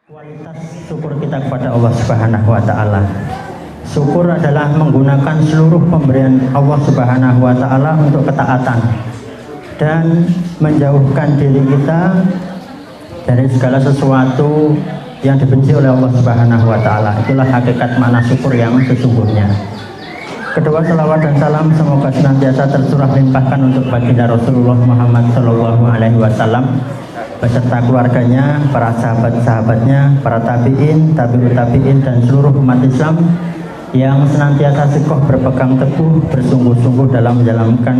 Kualitas syukur kita kepada Allah Subhanahu wa taala. Syukur adalah menggunakan seluruh pemberian Allah Subhanahu wa taala untuk ketaatan dan menjauhkan diri kita dari segala sesuatu yang dibenci oleh Allah Subhanahu wa taala. Itulah hakikat makna syukur yang sesungguhnya. Kedua, salawat dan salam semoga senantiasa tercurah limpahkan untuk baginda Rasulullah Muhammad Shallallahu Alaihi Wasallam beserta keluarganya, para sahabat-sahabatnya, para tabi'in, tabi'ut tabi'in, dan seluruh umat Islam yang senantiasa sikoh berpegang teguh, bersungguh-sungguh dalam menjalankan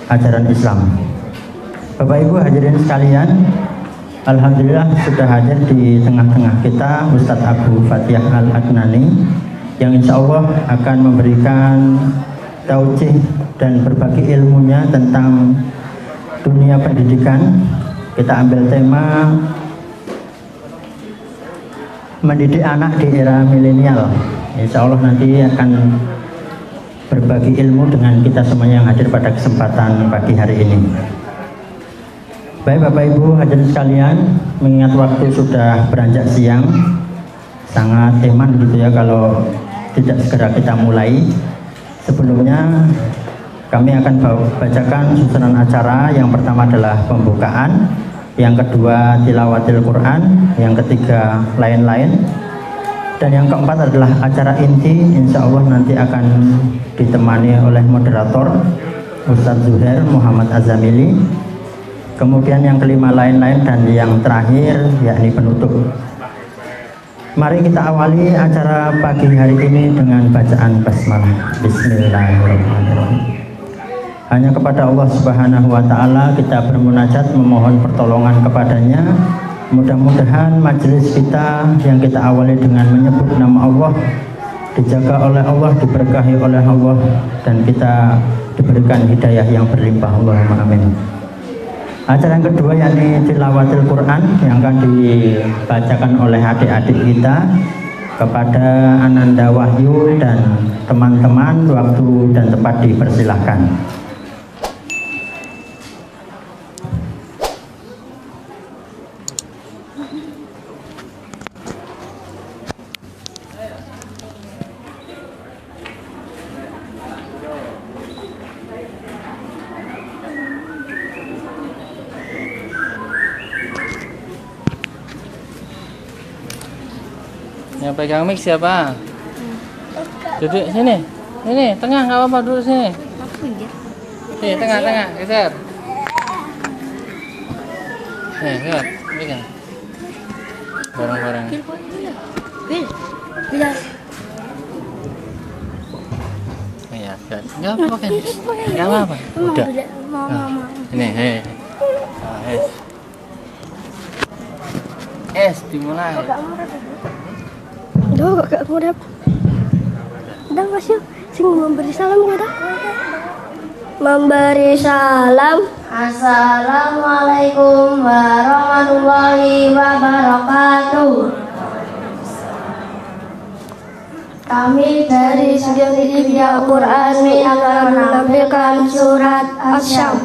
ajaran Islam. Bapak Ibu hadirin sekalian, alhamdulillah sudah hadir di tengah-tengah kita Ustadz Abu Fatihah Al-Adnani yang insya Allah akan memberikan taujih dan berbagi ilmunya tentang dunia pendidikan. Kita ambil tema mendidik anak di era milenial. Insya Allah nanti akan berbagi ilmu dengan kita semua yang hadir pada kesempatan pagi hari ini. Baik Bapak Ibu hadirin sekalian, mengingat waktu sudah beranjak siang, sangat eman gitu ya kalau tidak segera kita mulai. Sebelumnya kami akan bacakan susunan acara. Yang pertama adalah pembukaan, yang kedua tilawatil Quran, yang ketiga lain-lain, dan yang keempat adalah acara inti. Insya Allah nanti akan ditemani oleh moderator Ustadz Zuhair Muhammad Azamili. Kemudian yang kelima lain-lain, dan yang terakhir yakni penutup. Mari kita awali acara pagi hari ini dengan bacaan basmalah. Bismillahirrahmanirrahim. Hanya kepada Allah Subhanahu wa taala kita bermunajat, memohon pertolongan kepadanya. Mudah-mudahan majelis kita yang kita awali dengan menyebut nama Allah dijaga oleh Allah, diberkahi oleh Allah, dan kita diberikan hidayah yang berlimpah. Allahumma amin. Acara yang kedua yakni tilawatil Quran yang akan dibacakan oleh adik-adik kita kepada Ananda Wahyu dan teman-teman. Waktu dan tempat dipersilahkan. Yang pegang mic siapa? Duduk sini. Sini, tengah, nggak apa-apa, duduk sini. Sini, tengah, geser. Nih, lihat, pegang. Barang-barang. Iya, nggak apa-apa kan? Nggak apa-apa. Udah. Ini, es dimulai. Duh, gak mudah. Udah masih sing memberi salam udah. Memberi salam. Assalamualaikum warahmatullahi wabarakatuh. Kami dari Studio TV Al-Quran akan menampilkan surat Asy-Syams.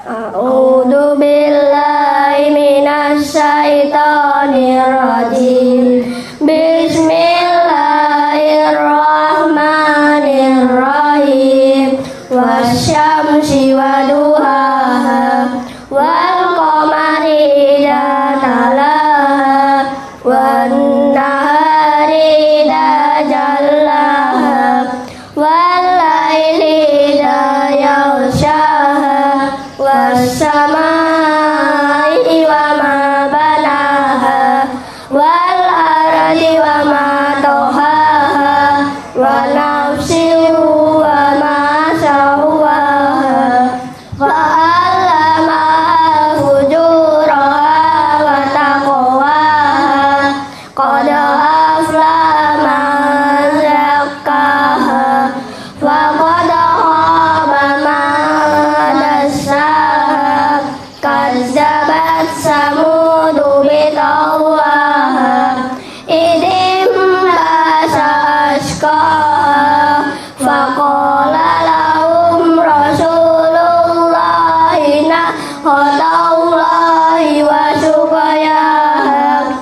A'udzu billahi minasy syaithanir rajim. Bismillahirrahmanirrahim. Wasyamsi waduhaha wal qamari idza talaha wan nahari idza jallaha wal laili idza yaghshaha was samai wa ma banaha wal ardi wa ma tahaha wa nafsin wa ma sawaha fa'allamaha fujuraha wa taqwaha qad aflaha man zakkaha wa qad khaba man dassaha kazzabat samudu bitawaha idim basa ashqaha faqala lahum rasulullahi naqatallahi wa suqayaha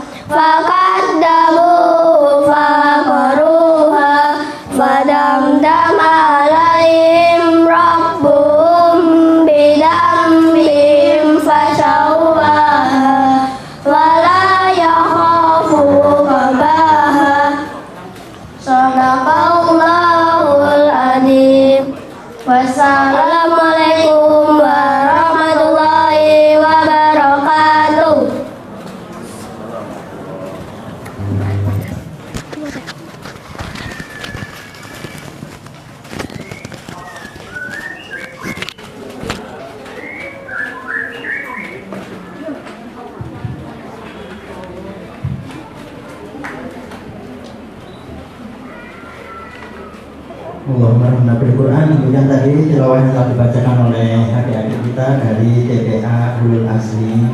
Allahumma Nabil Quran. Kemudian tadi tilawah yang telah dibacakan oleh adik-adik kita dari TPA Ulul Asli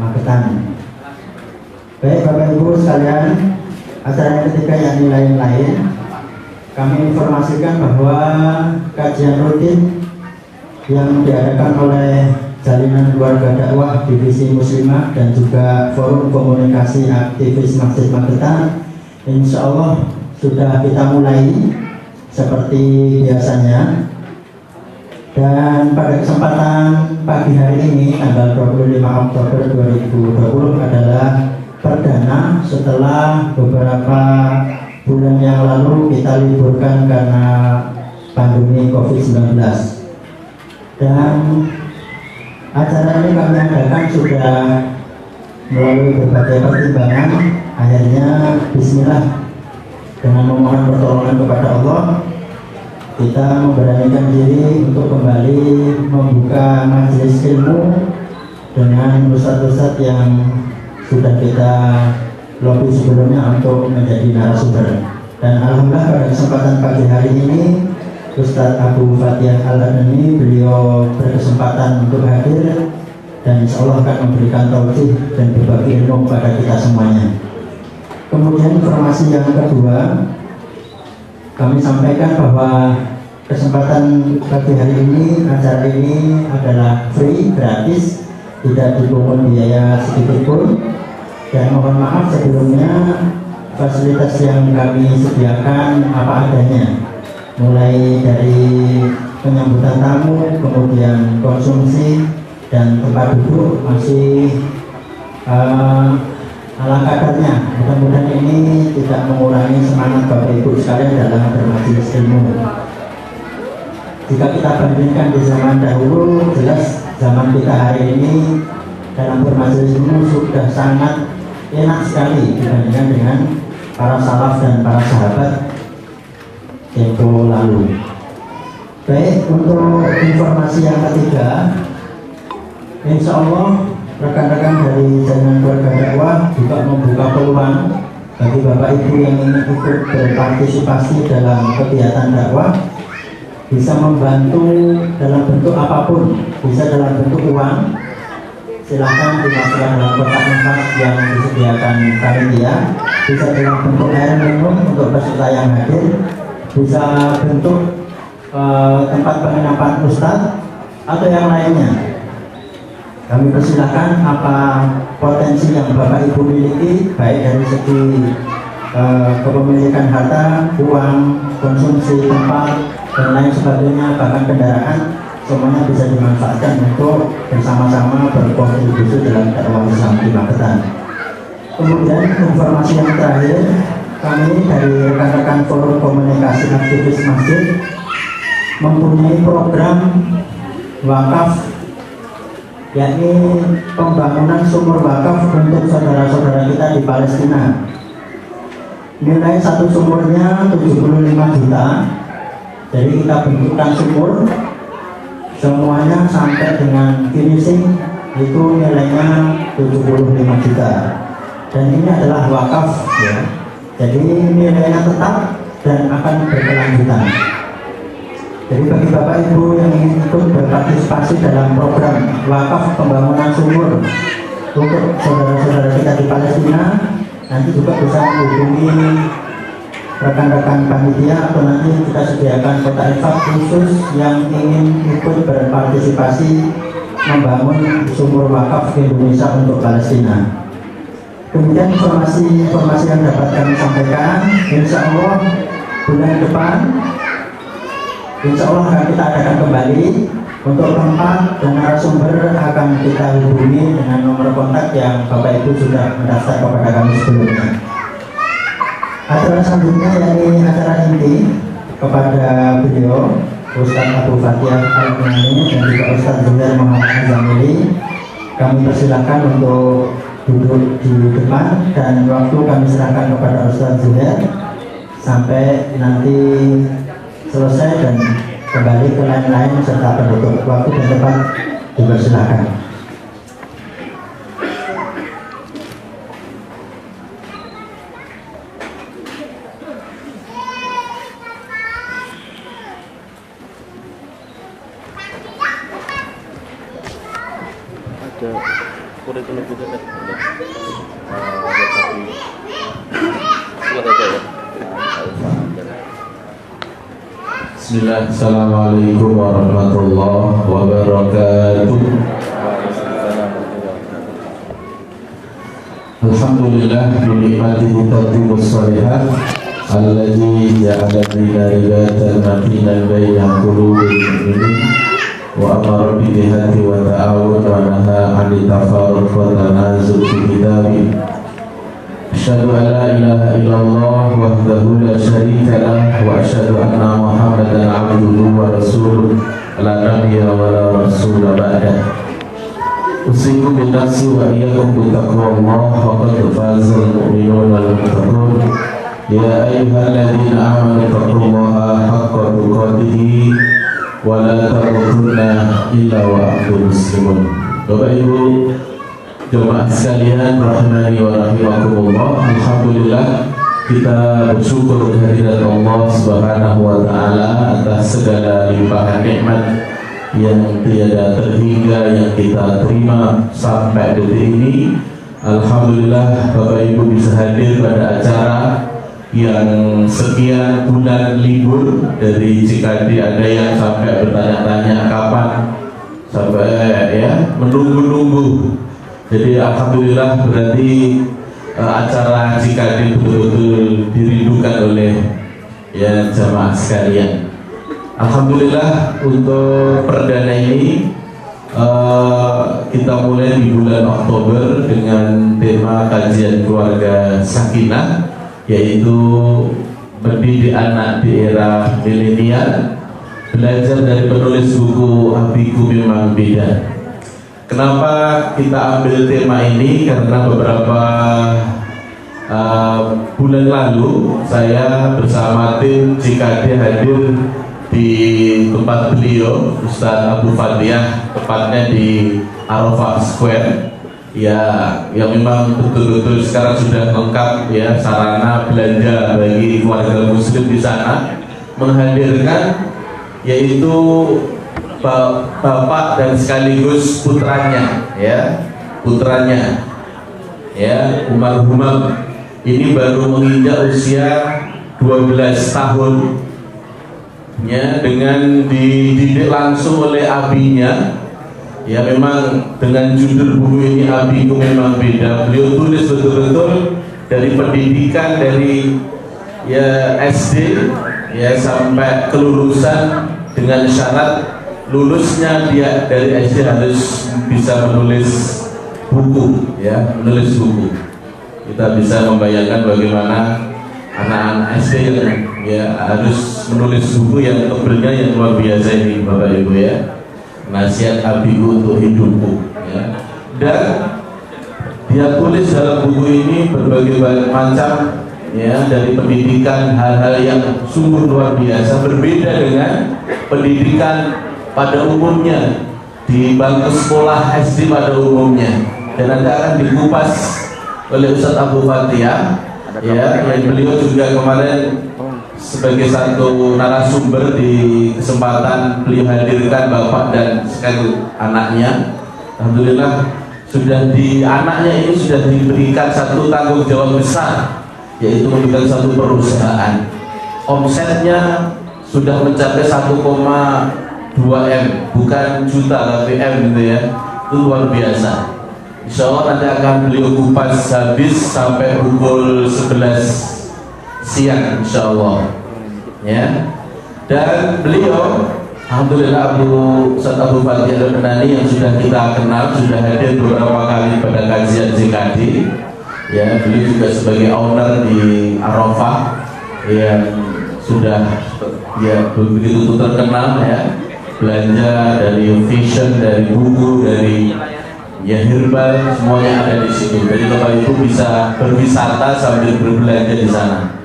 Magetan. Baik Bapak Ibu sekalian, acara yang ketiga yang lain-lain, kami informasikan bahwa kajian rutin yang diadakan oleh Jalinan Keluarga Dakwah Divisi Muslimah dan juga Forum Komunikasi Aktivis Masjid Magetan, insya Allah sudah kita mulai seperti biasanya. Dan pada kesempatan pagi hari ini tanggal 25 Oktober 2020 adalah perdana setelah beberapa bulan yang lalu kita liburkan karena pandemi COVID-19. Dan acara ini kami adakan sudah melalui berbagai pertimbangan. Akhirnya bismillah, dengan memohon pertolongan kepada Allah, kita memberanikan diri untuk kembali membuka majelis ilmu dengan ustadz-ustadz yang sudah kita lobby sebelumnya untuk menjadi narasumber. Dan alhamdulillah pada kesempatan pagi hari ini Ustadz Abu Fatih Al-Adnani, beliau berkesempatan untuk hadir dan insya Allah akan memberikan taujih dan berbagi ilmu kepada kita semuanya. Kemudian informasi yang kedua, kami sampaikan bahwa kesempatan pagi hari ini, acara ini adalah free, gratis, tidak dipungut biaya sedikit pun. Dan mohon maaf sebelumnya, fasilitas yang kami sediakan apa adanya, mulai dari penyambutan tamu, kemudian konsumsi dan tempat duduk masih ala kadarnya. Mudah-mudahan ini tidak mengurangi semangat Bapak Ibu sekalian dalam bermajelis ilmu. Jika kita bandingkan di zaman dahulu, jelas zaman kita hari ini dalam bermajelis ilmu sudah sangat enak sekali dibandingkan dengan para salaf dan para sahabat tempo lalu. Baik, untuk informasi yang ketiga, insya Allah rekan-rekan dari Jaringan Keluarga Dakwah juga membuka peluang bagi Bapak Ibu yang ingin ikut berpartisipasi dalam kegiatan dakwah, bisa membantu dalam bentuk apapun, bisa dalam bentuk uang, silahkan dimasukkan dalam kotak infak yang disediakan panitia, bisa dalam bentuk air minum untuk peserta yang hadir, bisa bentuk tempat penginapan ustadz atau yang lainnya. Kami persilahkan apa potensi yang Bapak Ibu miliki, baik dari segi kepemilikan harta, uang, konsumsi, tempat, dan lain sebagainya, bahkan kendaraan, semuanya bisa dimanfaatkan untuk bersama-sama berkontribusi dalam dakwah Islam di Magetan. Kemudian informasi yang terakhir, kami dari rekan-rekan Forum Komunikasi Aktivis Masjid mempunyai program wakaf, yakni pembangunan sumur wakaf untuk saudara-saudara kita di Palestina. Nilai satu sumurnya 75 juta. Jadi kita bentukkan sumur, semuanya sampai dengan finishing itu nilainya 75 juta. Dan ini adalah wakaf ya. Jadi nilainya tetap dan akan berkelanjutan. Jadi bagi Bapak Ibu yang ingin ikut berpartisipasi dalam program wakaf pembangunan sumur untuk saudara-saudara kita di Palestina, nanti juga bisa menghubungi rekan-rekan panitia atau nanti kita sediakan kotak infak khusus yang ingin ikut berpartisipasi membangun sumur wakaf Indonesia untuk Palestina. Kemudian informasi yang dapat kami sampaikan, insya Allah bulan depan insya Allah akan kita adakan kembali. Untuk tempat dan narasumber akan kita hubungi dengan nomor kontak yang Bapak Ibu sudah mendaftar kepada kami sebelumnya. Acara selanjutnya yakni acara inti kepada beliau Ustadz Abu Fatih Al-Adnani dan juga Ustadz Zubair Muhammad Azamili. Kami persilakan untuk duduk di depan dan waktu kami serahkan kepada Ustadz Zubair sampai nanti selesai dan kembali ke lain-lain serta penutup. Waktu dan tempat dipersilakan. ada kurikulum itu kan ada tapi silakan aja ya. Bismillah, Assalamualaikum warahmatullahi wabarakatuh. Alhamdulillah binikmatihi tatimmus shalihat alladzi ja'ala lana ribatan makinan baina qulubil mu'minin wa amara bil jihadi wa ta'awun wa nahaa 'anil tafarruq wa tanazul fi kitabi. Asyhadu an la ilaha illallah wahdahu la syarika lah wa asyhadu anna Muhammadan 'abduhu wa rasuluh la nabiyya wa la rasula ba'dah. Usikum bi nafsi wa iyyakum bi taqwallah faqad fazal mu'minun wal muttaqun. Ya ayyuhalladzina amanu taqullaha haqqa tuqatih wa la tamutunna illa wa antum muslimun. Bapak Ibu jemaah sekalian rahimani wa rahimakumullah, alhamdulillah kita bersyukur kehadirat Allah Subhanahu wa taala atas segala limpahan nikmat yang tiada terhingga yang kita terima sampai detik ini. Alhamdulillah Bapak Ibu bisa hadir pada acara yang sekian bulan libur dari Cikadi. Ada yang sampai bertanya-tanya kapan, sampai ya menunggu-nunggu. Jadi alhamdulillah berarti acara Cikadi betul-betul dirindukan oleh ya jamaah sekalian. Alhamdulillah untuk perdana ini kita mulai di bulan Oktober dengan tema kajian keluarga sakinah, yaitu mendidik anak di era milenial, belajar dari penulis buku Abiku Memang Beda. Kenapa kita ambil tema ini? Karena beberapa bulan lalu saya bersama tim Cikadi hadir di tempat beliau Ustadz Abu Fathiah, tepatnya di Arafah Square ya, yang memang betul-betul sekarang sudah lengkap ya sarana belanja bagi keluarga muslim di sana, menghadirkan yaitu bapak dan sekaligus putranya ya Umar Humam. Ini baru menginjak usia 12 tahun ya, dengan dididik langsung oleh abinya ya. Memang dengan judul buku ini Abiku Memang Beda, beliau tulis betul-betul dari pendidikan dari ya SD ya sampai kelulusan, dengan syarat lulusnya dia dari SD harus bisa menulis buku ya, menulis buku. Kita bisa membayangkan bagaimana anak-anak SD yang ya harus menulis buku yang tebelnya yang luar biasa ini Bapak Ibu ya. Nasihat Abiku untuk hidupku ya. Dan dia tulis dalam buku ini berbagai macam ya, dari pendidikan hal-hal yang sungguh luar biasa, berbeda dengan pendidikan pada umumnya di bangku sekolah SD pada umumnya. Dan nanti akan dikupas oleh Ustadz Abu Fathiah ya, yang beliau juga kemarin sebagai satu narasumber di kesempatan beliau hadirkan bapak dan sekali anaknya. Alhamdulillah sudah anaknya ini sudah diberikan satu tanggung jawab besar, yaitu membuat satu perusahaan. Omsetnya sudah mencapai 1,2 M, bukan juta tapi M gitu ya. Itu luar biasa. Insya Allah nanti akan beliau kupas habis sampai pukul 11 siang insya Allah ya. Dan beliau alhamdulillah Ustadz Abu Fathiah Al-Banani yang sudah kita kenal, sudah hadir beberapa kali pada kajian Cikadi ya. Beliau juga sebagai owner di Arafah yang sudah ya begitu terkenal ya, belanja dari fashion, dari buku, dari ya herbal, semuanya ada di sini. Jadi Bapak Ibu bisa berwisata sambil berbelanja di sana.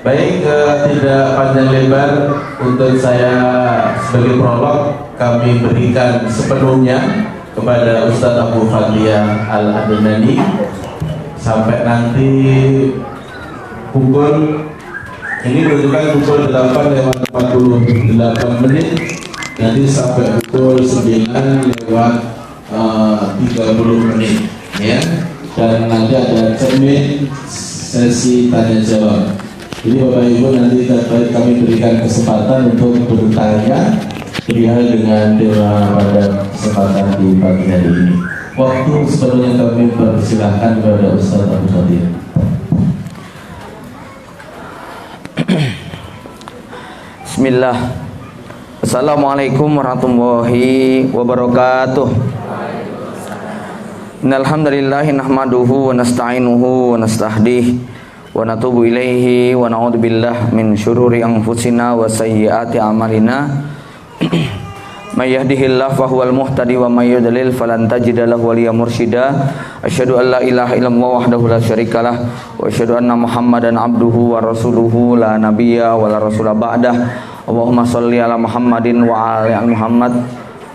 Baik, tidak panjang lebar, untuk saya sebagai prolog kami berikan sepenuhnya kepada Ustadz Abu Fathiah Al-Adnani sampai nanti pukul ini menunjukkan pukul 8:48 nanti sampai pukul 9:30 30 menit ya, dan nanti ada cermin sesi tanya jawab. Jadi Bapak Ibu nanti dapat kami berikan kesempatan untuk bertanya perihal dengan tema pada kesempatan di pagi hari ini. Waktu sepenuhnya kami persilahkan kepada Ustaz Abu Khadir. Bismillah. Assalamualaikum warahmatullahi wabarakatuh. Innalhamdulillahi nahmaduhu wa nasta'inuhu wa nastahdihi wa natubu ilaihi wa na'udzubillah min syururi anfusina wa sayyiati a'malina. May yahdihillahu fahuwal muhtadi wa may yudlil falan tajida lahu waliyyan mursyida. Asyhadu an la ilaha illallah wahdahu la syarikalah wa asyhadu anna Muhammadan abduhu wa rasuluhu la nabiyya wa la rasula ba'dah. Allahumma shalli ala Muhammadin wa ala ali Muhammad.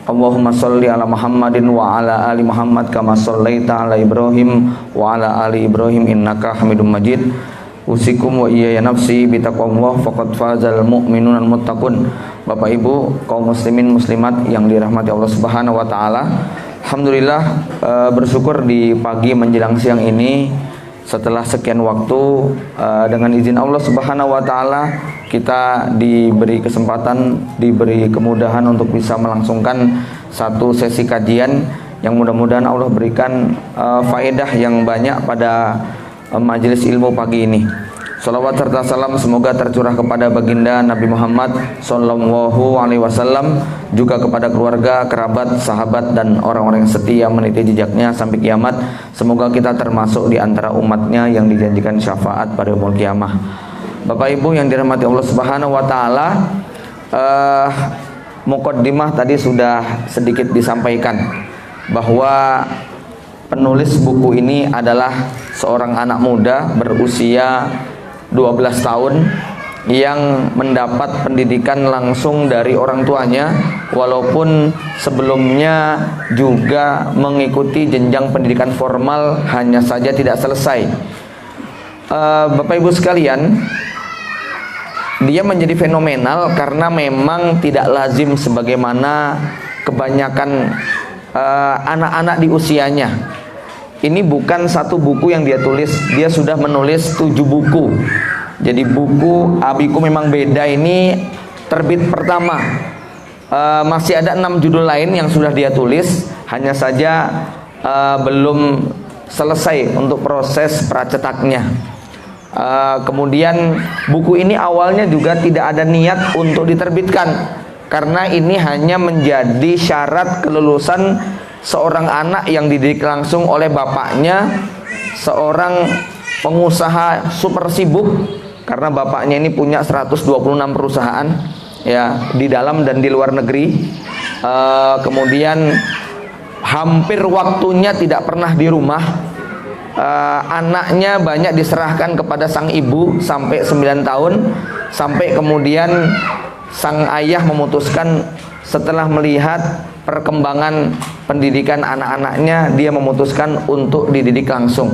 Allahumma shalli ala Muhammadin wa ala ali Muhammad kama shallaita ala Ibrahim wa ala ali Ibrahim innaka Hamidum Majid. Usikum wa iyaya nafsi bitaqwallah faqad fazal mu'minun al muttaqun. Bapak Ibu kaum muslimin muslimat yang dirahmati Allah Subhanahu wa taala. Alhamdulillah bersyukur di pagi menjelang siang ini setelah sekian waktu dengan izin Allah Subhanahu wa taala kita diberi kesempatan, diberi kemudahan untuk bisa melangsungkan satu sesi kajian yang mudah-mudahan Allah berikan faedah yang banyak pada majelis ilmu pagi ini. Salawat serta salam semoga tercurah kepada baginda Nabi Muhammad Sallallahu Alaihi Wasallam, juga kepada keluarga, kerabat, sahabat dan orang-orang yang setia meniti jejaknya sampai kiamat. Semoga kita termasuk di antara umatnya yang dijanjikan syafaat pada yaumul kiamah. Bapak Ibu yang dirahmati Allah Subhanahu Wa Taala, muqaddimah tadi sudah sedikit disampaikan bahwa penulis buku ini adalah seorang anak muda berusia 12 tahun yang mendapat pendidikan langsung dari orang tuanya, walaupun sebelumnya juga mengikuti jenjang pendidikan formal, hanya saja tidak selesai. Bapak Ibu sekalian, dia menjadi fenomenal karena memang tidak lazim sebagaimana kebanyakan anak-anak di usianya. Ini bukan satu buku yang dia tulis, dia sudah menulis 7 buku. Jadi buku Abiku Memang Beda ini terbit pertama. Masih ada 6 judul lain yang sudah dia tulis, hanya saja belum selesai untuk proses pracetaknya. Kemudian buku ini awalnya juga tidak ada niat untuk diterbitkan, karena ini hanya menjadi syarat kelulusan seorang anak yang dididik langsung oleh bapaknya, seorang pengusaha super sibuk, karena bapaknya ini punya 126 perusahaan ya, di dalam dan di luar negeri. Kemudian hampir waktunya tidak pernah di rumah. Anaknya banyak diserahkan kepada sang ibu sampai 9 tahun, sampai kemudian sang ayah memutuskan setelah melihat perkembangan pendidikan anak-anaknya, dia memutuskan untuk dididik langsung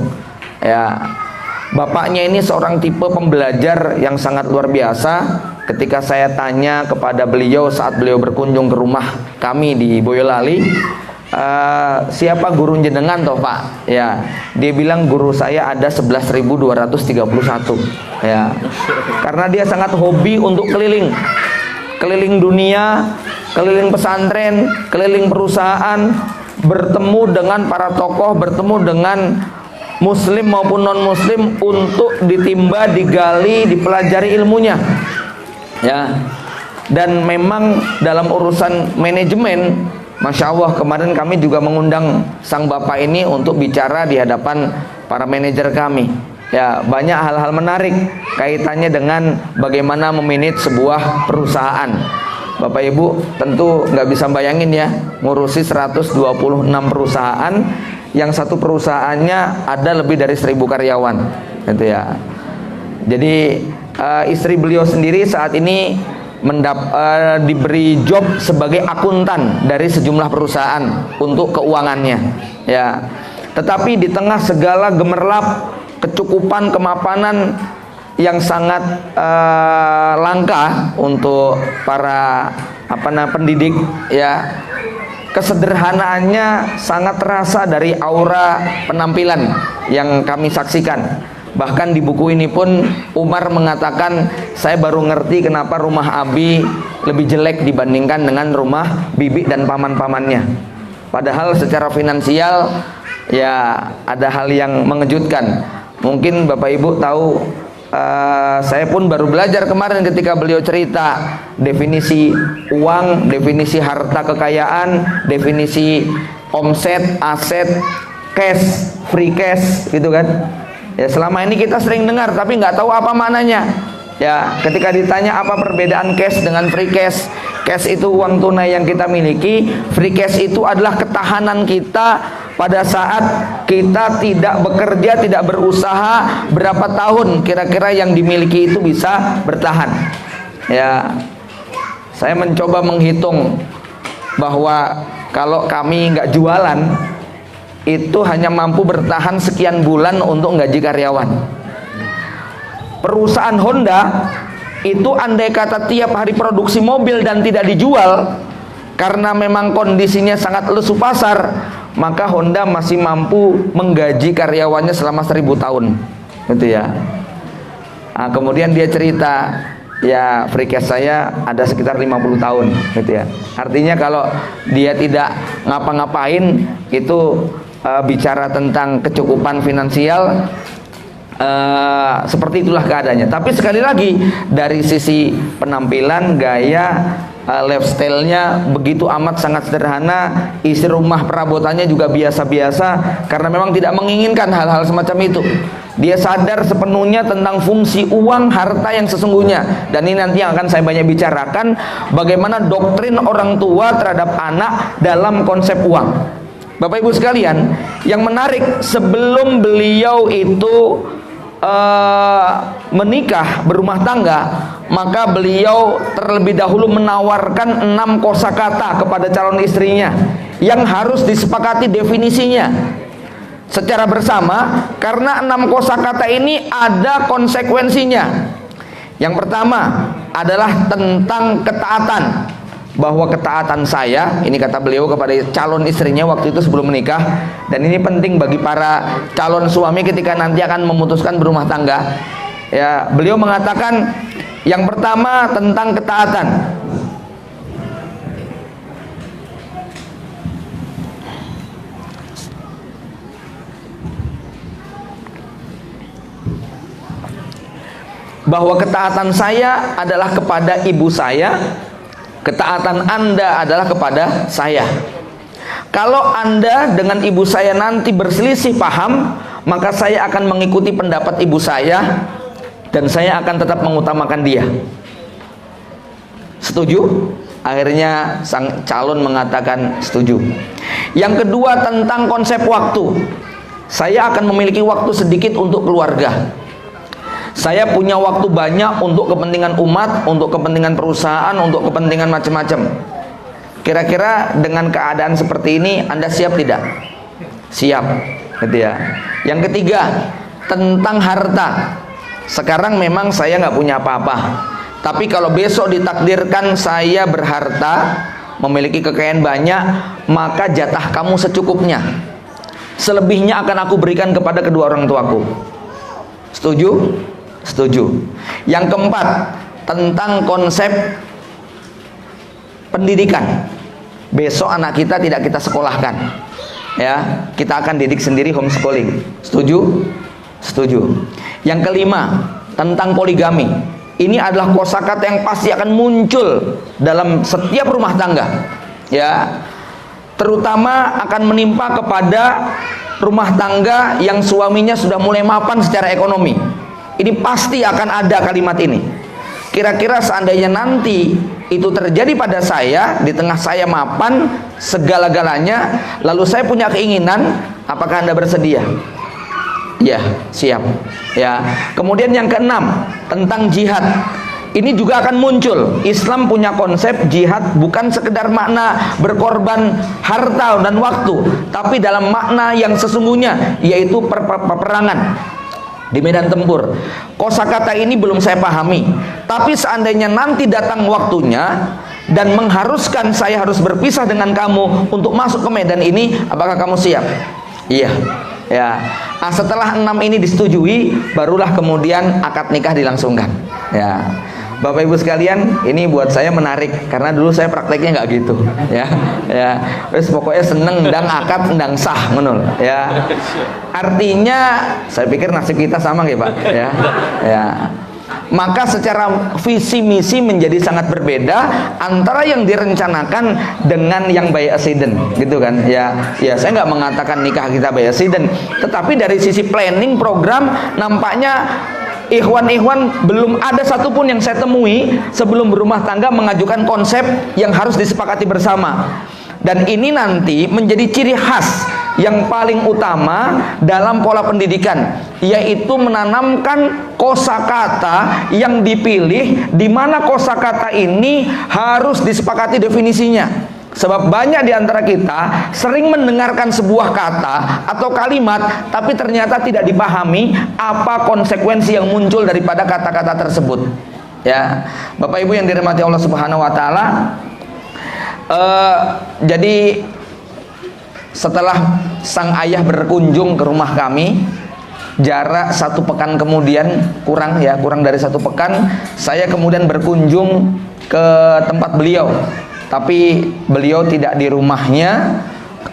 ya. Bapaknya ini seorang tipe pembelajar yang sangat luar biasa. Ketika saya tanya kepada beliau saat beliau berkunjung ke rumah kami di Boyolali, siapa guru jenengan toh Pak? Ya, dia bilang guru saya ada 11.231 ya. Karena dia sangat hobi untuk keliling dunia, keliling pesantren, keliling perusahaan, bertemu dengan para tokoh, bertemu dengan muslim maupun non muslim untuk ditimba, digali, dipelajari ilmunya ya. Dan memang dalam urusan manajemen, Masya Allah, kemarin kami juga mengundang sang bapak ini untuk bicara di hadapan para manajer kami ya. Banyak hal-hal menarik kaitannya dengan bagaimana memanage sebuah perusahaan. Bapak Ibu tentu nggak bisa bayangin ya, ngurusi 126 perusahaan, yang satu perusahaannya ada lebih dari 1.000 karyawan gitu ya. Jadi istri beliau sendiri saat ini diberi job sebagai akuntan dari sejumlah perusahaan untuk keuangannya ya. Tetapi di tengah segala gemerlap, kecukupan, kemapanan yang sangat langka untuk para pendidik ya, kesederhanaannya sangat terasa dari aura penampilan yang kami saksikan. Bahkan di buku ini pun Umar mengatakan, saya baru ngerti kenapa rumah Abi lebih jelek dibandingkan dengan rumah bibi dan paman-pamannya. Padahal secara finansial ya ada hal yang mengejutkan. Mungkin Bapak Ibu tahu, saya pun baru belajar kemarin ketika beliau cerita definisi uang, definisi harta kekayaan, definisi omset, aset, cash, free cash, gitu kan. Ya, selama ini kita sering dengar tapi nggak tahu apa maknanya. Ya, ketika ditanya apa perbedaan cash dengan free cash, cash itu uang tunai yang kita miliki, free cash itu adalah ketahanan kita pada saat kita tidak bekerja, tidak berusaha, berapa tahun kira-kira yang dimiliki itu bisa bertahan. Ya, saya mencoba menghitung bahwa kalau kami nggak jualan itu hanya mampu bertahan sekian bulan untuk gaji karyawan. Perusahaan Honda itu andai kata tiap hari produksi mobil dan tidak dijual karena memang kondisinya sangat lesu pasar, maka Honda masih mampu menggaji karyawannya selama 1000 tahun, gitu ya. Nah, kemudian dia cerita, ya free cash saya ada sekitar 50 tahun, gitu ya. Artinya kalau dia tidak ngapa-ngapain itu bicara tentang kecukupan finansial, seperti itulah keadaannya. Tapi sekali lagi dari sisi penampilan, gaya, lifestyle-nya begitu amat sangat sederhana. Isi rumah perabotannya juga biasa-biasa karena memang tidak menginginkan hal-hal semacam itu. Dia sadar sepenuhnya tentang fungsi uang, harta yang sesungguhnya. Dan ini nanti yang akan saya banyak bicarakan, bagaimana doktrin orang tua terhadap anak dalam konsep uang. Bapak Ibu sekalian, yang menarik, sebelum beliau itu menikah, berumah tangga, maka beliau terlebih dahulu menawarkan 6 kosakata kepada calon istrinya yang harus disepakati definisinya secara bersama, karena 6 kosakata ini ada konsekuensinya. Yang pertama adalah tentang ketaatan, bahwa ketaatan saya, ini kata beliau kepada calon istrinya waktu itu sebelum menikah, dan ini penting bagi para calon suami ketika nanti akan memutuskan berumah tangga. Ya, beliau mengatakan yang pertama tentang ketaatan. Bahwa ketaatan saya adalah kepada ibu saya, ketaatan Anda adalah kepada saya. Kalau Anda dengan ibu saya nanti berselisih paham, maka saya akan mengikuti pendapat ibu saya dan saya akan tetap mengutamakan dia. Setuju? Akhirnya sang calon mengatakan setuju. Yang kedua tentang konsep waktu. Saya akan memiliki waktu sedikit untuk keluarga. Saya punya waktu banyak untuk kepentingan umat, untuk kepentingan perusahaan, untuk kepentingan macam-macam. Kira-kira dengan keadaan seperti ini Anda siap tidak? Siap, gitu ya. Yang ketiga tentang harta. Sekarang memang saya nggak punya apa-apa, tapi kalau besok ditakdirkan saya berharta, memiliki kekayaan banyak, maka jatah kamu secukupnya. Selebihnya akan aku berikan kepada kedua orang tuaku. Setuju? Setuju. Yang keempat tentang konsep pendidikan. Besok anak kita tidak kita sekolahkan, ya, kita akan didik sendiri, homeschooling. Setuju? Setuju. Yang kelima tentang poligami. Ini adalah kosakata yang pasti akan muncul dalam setiap rumah tangga, ya, terutama akan menimpa kepada rumah tangga yang suaminya sudah mulai mapan secara ekonomi. Ini pasti akan ada kalimat ini. Kira-kira seandainya nanti itu terjadi pada saya, di tengah saya mapan segala-galanya, lalu saya punya keinginan, apakah Anda bersedia? Ya, siap. Ya. Kemudian yang keenam tentang jihad. Ini juga akan muncul. Islam punya konsep jihad bukan sekedar makna berkorban harta dan waktu, tapi dalam makna yang sesungguhnya, yaitu peperangan di medan tempur. Kosakata ini belum saya pahami, tapi seandainya nanti datang waktunya dan mengharuskan saya harus berpisah dengan kamu untuk masuk ke medan ini, apakah kamu siap? Iya. Ya. Setelah 6 ini disetujui, barulah kemudian akad nikah dilangsungkan. Ya. Bapak Ibu sekalian, ini buat saya menarik karena dulu saya prakteknya nggak gitu, ya. Terus pokoknya seneng ndang akad ndang sah, menul, ya. Artinya, saya pikir nasib kita sama nggih Pak, ya. Maka secara visi misi menjadi sangat berbeda antara yang direncanakan dengan yang by accident, gitu kan? Ya, saya nggak mengatakan nikah kita by accident, tetapi dari sisi planning program nampaknya ikhwan-ikhwan belum ada satupun yang saya temui sebelum berumah tangga mengajukan konsep yang harus disepakati bersama. Dan ini nanti menjadi ciri khas yang paling utama dalam pola pendidikan, yaitu menanamkan kosakata yang dipilih, di mana kosakata ini harus disepakati definisinya. Sebab banyak di antara kita sering mendengarkan sebuah kata atau kalimat, tapi ternyata tidak dipahami apa konsekuensi yang muncul daripada kata-kata tersebut. Ya, Bapak Ibu yang dirahmati Allah Subhanahu Wa Taala. Jadi setelah sang ayah berkunjung ke rumah kami, jarak 1 pekan kemudian, kurang dari 1 pekan, saya kemudian berkunjung ke tempat beliau. Tapi beliau tidak di rumahnya,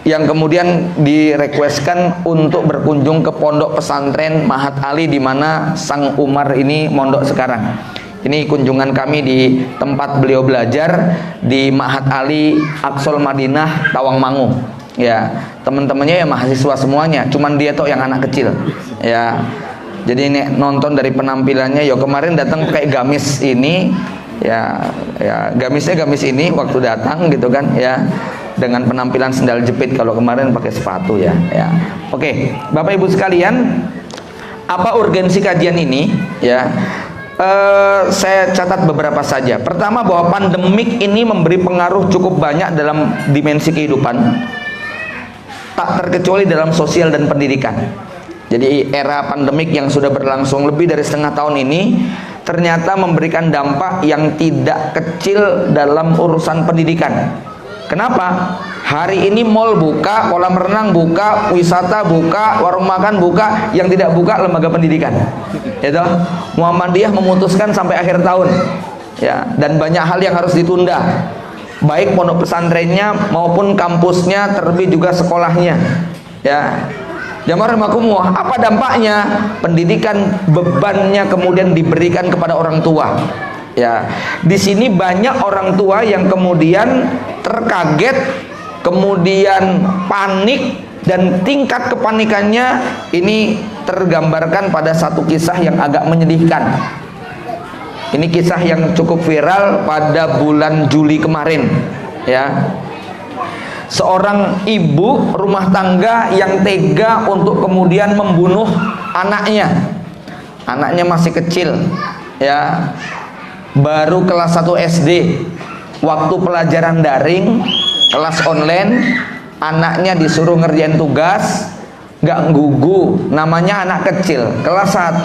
yang kemudian direquestkan untuk berkunjung ke pondok pesantren Mahat Ali, di mana Sang Umar ini mondok sekarang. Ini kunjungan kami di tempat beliau belajar di Mahat Ali Aqsal Madinah Tawangmangu. Ya, teman-temannya ya mahasiswa semuanya, cuman dia tuh yang anak kecil. Ya, jadi ini nonton dari penampilannya, kemarin datang pakai gamis ini. Ya, gamisnya gamis ini waktu datang gitu kan, ya, dengan penampilan sendal jepit, kalau kemarin pakai sepatu, ya. Oke, Bapak Ibu sekalian, apa urgensi kajian ini? Ya, saya catat beberapa saja. Pertama, bahwa pandemik ini memberi pengaruh cukup banyak dalam dimensi kehidupan, tak terkecuali dalam sosial dan pendidikan. Jadi era pandemik yang sudah berlangsung lebih dari setengah tahun ini ternyata memberikan dampak yang tidak kecil dalam urusan pendidikan. Kenapa? Hari ini mall buka, kolam renang buka, wisata buka, warung makan buka, yang tidak buka lembaga pendidikan. Itu Muhammadiyah memutuskan sampai akhir tahun. Ya, dan banyak hal yang harus ditunda. Baik pondok pesantrennya maupun kampusnya, terlebih juga sekolahnya. Ya. Jamaah rahimakumullah, apa dampaknya? Pendidikan bebannya kemudian diberikan kepada orang tua. Ya, di sini banyak orang tua yang kemudian terkaget, kemudian panik, dan tingkat kepanikannya ini tergambarkan pada satu kisah yang agak menyedihkan. Ini kisah yang cukup viral pada bulan Juli kemarin. Ya. Seorang ibu rumah tangga yang tega untuk kemudian membunuh anaknya. Anaknya masih kecil, ya, baru kelas 1 SD. Waktu pelajaran daring, kelas online, anaknya disuruh ngerjain tugas, nggak gugu. Namanya anak kecil, kelas 1.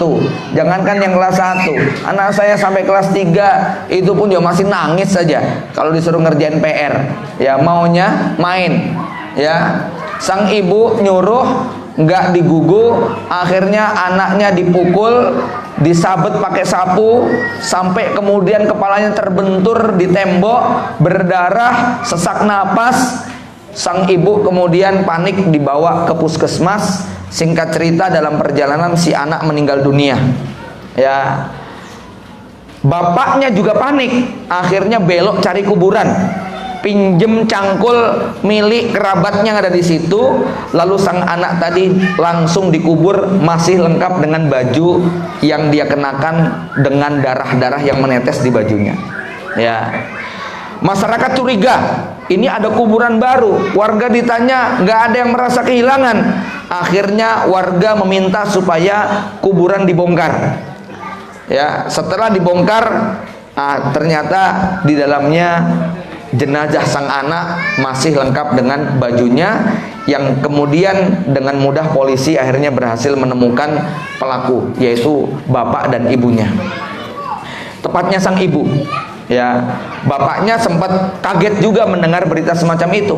Jangankan yang kelas 1, anak saya sampai kelas 3 itu pun dia masih nangis saja kalau disuruh ngerjain PR. Ya, maunya main. Ya, sang ibu nyuruh, nggak digugu, akhirnya anaknya dipukul, disabet pakai sapu sampai kemudian kepalanya terbentur di tembok, berdarah, sesak napas. Sang ibu kemudian panik dibawa ke puskesmas. Singkat cerita, dalam perjalanan si anak meninggal dunia. Ya, bapaknya juga panik, akhirnya belok cari kuburan, pinjem cangkul milik kerabatnya yang ada di situ. Lalu sang anak tadi langsung dikubur, masih lengkap dengan baju yang dia kenakan dengan darah-darah yang menetes di bajunya. Ya, masyarakat curiga, ini ada kuburan baru. Warga ditanya, nggak ada yang merasa kehilangan. Akhirnya warga meminta supaya kuburan dibongkar. Ya, setelah dibongkar, ternyata di dalamnya jenazah sang anak masih lengkap dengan bajunya, yang kemudian dengan mudah polisi akhirnya berhasil menemukan pelaku, yaitu bapak dan ibunya. Tepatnya sang ibu. Ya, bapaknya sempat kaget juga mendengar berita semacam itu.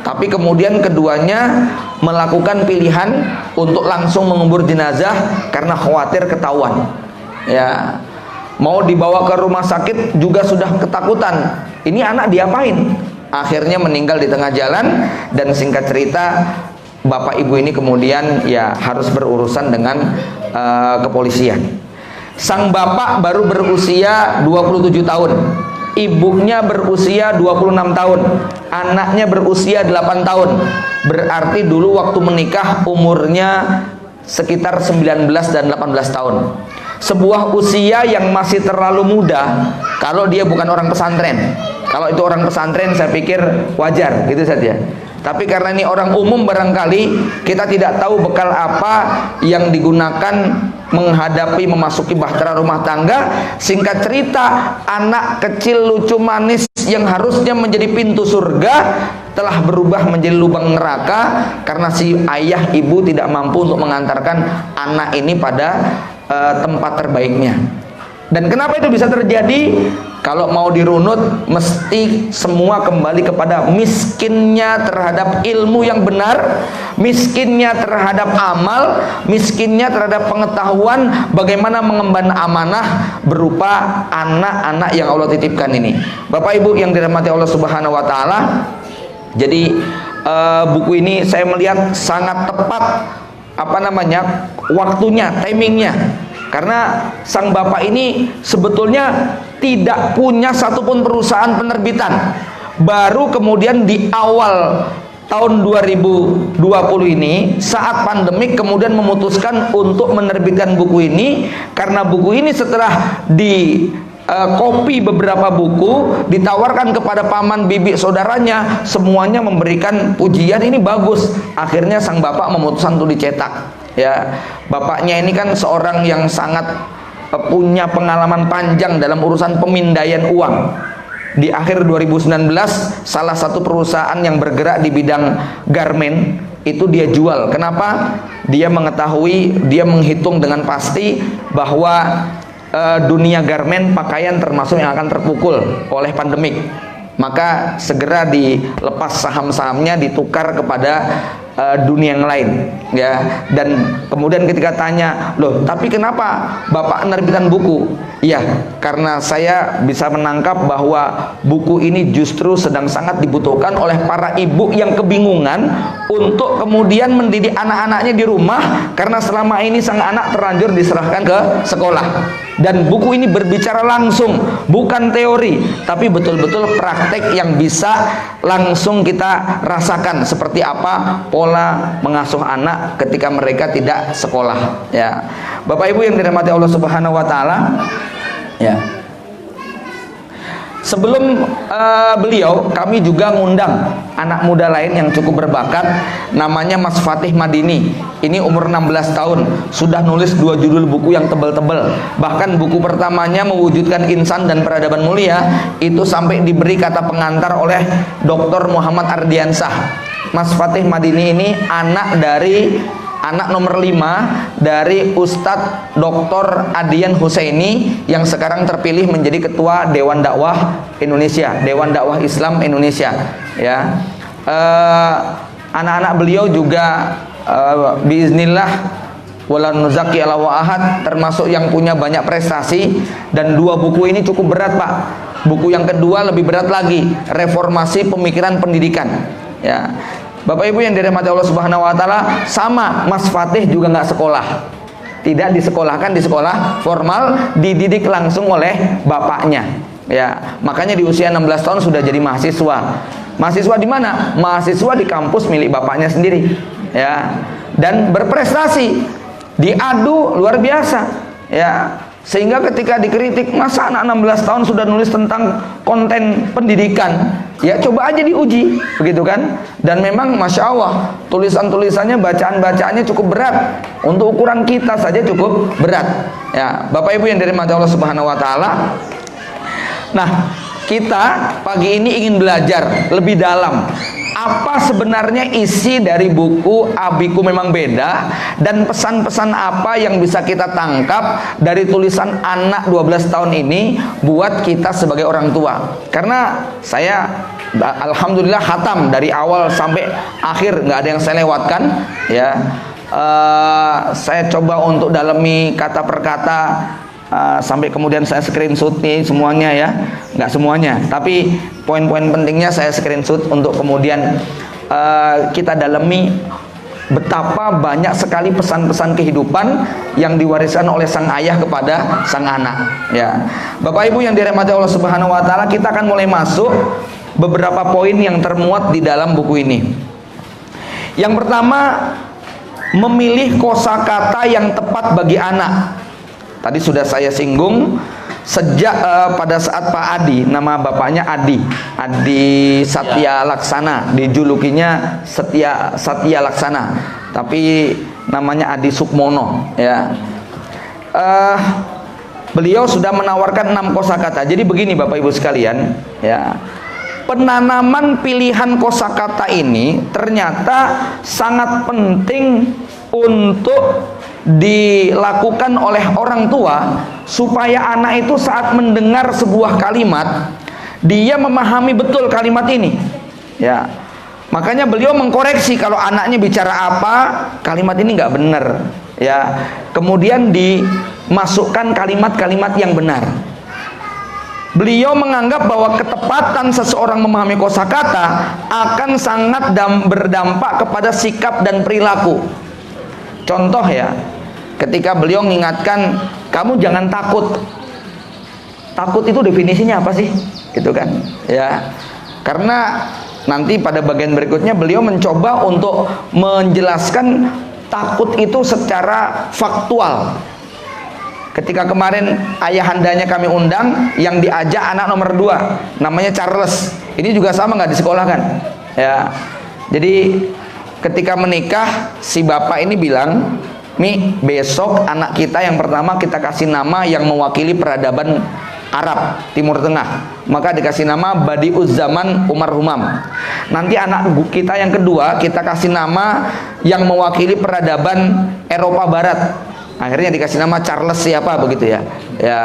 Tapi kemudian keduanya melakukan pilihan untuk langsung mengubur jenazah karena khawatir ketahuan. Ya, mau dibawa ke rumah sakit juga sudah ketakutan. Ini anak diapain? Akhirnya meninggal di tengah jalan, dan singkat cerita bapak ibu ini kemudian ya harus berurusan dengan kepolisian. Sang bapak baru berusia 27 tahun, ibunya berusia 26 tahun, anaknya berusia 8 tahun. Berarti dulu waktu menikah umurnya sekitar 19 dan 18 tahun. Sebuah usia yang masih terlalu muda kalau dia bukan orang pesantren. Kalau itu orang pesantren saya pikir wajar gitu saja. Tapi karena ini orang umum, barangkali kita tidak tahu bekal apa yang digunakan menghadapi memasuki bahtera rumah tangga. Singkat cerita, anak kecil lucu manis yang harusnya menjadi pintu surga telah berubah menjadi lubang neraka karena si ayah ibu tidak mampu untuk mengantarkan anak ini pada tempat terbaiknya. Dan kenapa itu bisa terjadi? Kalau mau dirunut, mesti semua kembali kepada miskinnya terhadap ilmu yang benar, miskinnya terhadap amal, miskinnya terhadap pengetahuan bagaimana mengemban amanah berupa anak-anak yang Allah titipkan ini. Bapak Ibu yang dirahmati Allah Subhanahu wa taala. Jadi buku ini saya melihat sangat tepat waktunya, timingnya. Karena sang bapak ini sebetulnya tidak punya satupun perusahaan penerbitan. Baru kemudian di awal tahun 2020 ini, saat pandemik, kemudian memutuskan untuk menerbitkan buku ini. Karena buku ini setelah di kopi beberapa buku, ditawarkan kepada paman bibi saudaranya, semuanya memberikan pujian, ini bagus. Akhirnya sang bapak memutuskan untuk dicetak. Ya, bapaknya ini kan seorang yang sangat punya pengalaman panjang dalam urusan pemindaian uang. Di akhir 2019, salah satu perusahaan yang bergerak di bidang garmen itu dia jual. Kenapa? Dia mengetahui, dia menghitung dengan pasti bahwa dunia garmen pakaian termasuk yang akan terpukul oleh pandemik. Maka segera dilepas saham-sahamnya, ditukar kepada dunia yang lain, ya. Dan kemudian ketika tanya, loh tapi kenapa bapak menerbitkan buku? Ya, karena saya bisa menangkap bahwa buku ini justru sedang sangat dibutuhkan oleh para ibu yang kebingungan untuk kemudian mendidik anak-anaknya di rumah, karena selama ini sang anak terlanjur diserahkan ke sekolah. Dan buku ini berbicara langsung, bukan teori, tapi betul-betul praktek yang bisa langsung kita rasakan seperti apa pola mengasuh anak ketika mereka tidak sekolah. Ya, Bapak Ibu yang dirahmati Allah Subhanahu wa taala, ya. Sebelum beliau, kami juga ngundang anak muda lain yang cukup berbakat, namanya Mas Fatih Madini. Ini umur 16 tahun, sudah nulis 2 judul buku yang tebal-tebal. Bahkan buku pertamanya Mewujudkan Insan dan Peradaban Mulia itu sampai diberi kata pengantar oleh Dr. Muhammad Ardiansah. Mas Fatih Madini ini anak nomor 5 dari Ustadz Dr. Adian Husaini yang sekarang terpilih menjadi ketua Dewan Dakwah Indonesia, Dewan Dakwah Islam Indonesia. Ya, anak-anak beliau juga biiznillah walan nuzaki ala wa ahad termasuk yang punya banyak prestasi, dan 2 buku ini cukup berat, Pak. Buku yang kedua lebih berat lagi, Reformasi Pemikiran Pendidikan. Ya, Bapak Ibu yang dirahmati Allah Subhanahu wa taala, sama Mas Fatih juga nggak sekolah. Tidak disekolahkan di sekolah formal, dididik langsung oleh bapaknya. Ya, makanya di usia 16 tahun sudah jadi mahasiswa. Mahasiswa di mana? Mahasiswa di kampus milik bapaknya sendiri. Ya, dan berprestasi. Diadu luar biasa. Ya, sehingga ketika dikritik, masa anak 16 tahun sudah nulis tentang konten pendidikan? Ya coba aja diuji, begitu kan? Dan memang Masya Allah, tulisan-tulisannya, bacaan-bacaannya cukup berat. Untuk ukuran kita saja cukup berat. Ya, Bapak Ibu yang dirahmati Allah Subhanahu wa taala. Nah, kita pagi ini ingin belajar lebih dalam apa sebenarnya isi dari buku Abiku Memang Beda, dan pesan-pesan apa yang bisa kita tangkap dari tulisan anak 12 tahun ini buat kita sebagai orang tua. Karena saya alhamdulillah khatam dari awal sampai akhir, nggak ada yang saya lewatkan ya. Saya coba untuk dalami kata per kata, sampai kemudian saya screenshot nih semuanya ya, nggak semuanya, tapi poin-poin pentingnya saya screenshot untuk kemudian kita dalami betapa banyak sekali pesan-pesan kehidupan yang diwariskan oleh sang ayah kepada sang anak ya. Bapak Ibu yang dirahmati Allah Subhanahu wa taala, kita akan mulai masuk beberapa poin yang termuat di dalam buku ini. Yang pertama, memilih kosakata yang tepat bagi anak. Tadi sudah saya singgung sejak pada saat Pak Adi, nama bapaknya Adi Satya Laksana, dijulukinya Satya Laksana, tapi namanya Adi Sukmono ya. Beliau sudah menawarkan 6 kosakata. Jadi begini Bapak Ibu sekalian ya, penanaman pilihan kosakata ini ternyata sangat penting untuk dilakukan oleh orang tua, supaya anak itu saat mendengar sebuah kalimat dia memahami betul kalimat ini ya. Makanya beliau mengkoreksi kalau anaknya bicara apa, kalimat ini nggak benar ya, kemudian dimasukkan kalimat-kalimat yang benar. Beliau menganggap bahwa ketepatan seseorang memahami kosakata akan sangat berdampak kepada sikap dan perilaku. Contoh ya, ketika beliau mengingatkan, kamu jangan takut. Takut itu definisinya apa sih? Gitu kan? Ya. Karena nanti pada bagian berikutnya beliau mencoba untuk menjelaskan takut itu secara faktual. Ketika kemarin ayahandanya kami undang, yang diajak anak nomor 2, namanya Charles. Ini juga sama, nggak disekolahkan. Ya. Jadi ketika menikah, si bapak ini bilang, Mi, besok anak kita yang pertama kita kasih nama yang mewakili peradaban Arab Timur Tengah, maka dikasih nama Badi'uz Zaman Umar Humam. Nanti anak kita yang kedua kita kasih nama yang mewakili peradaban Eropa Barat, akhirnya dikasih nama Charles siapa begitu ya. Ya.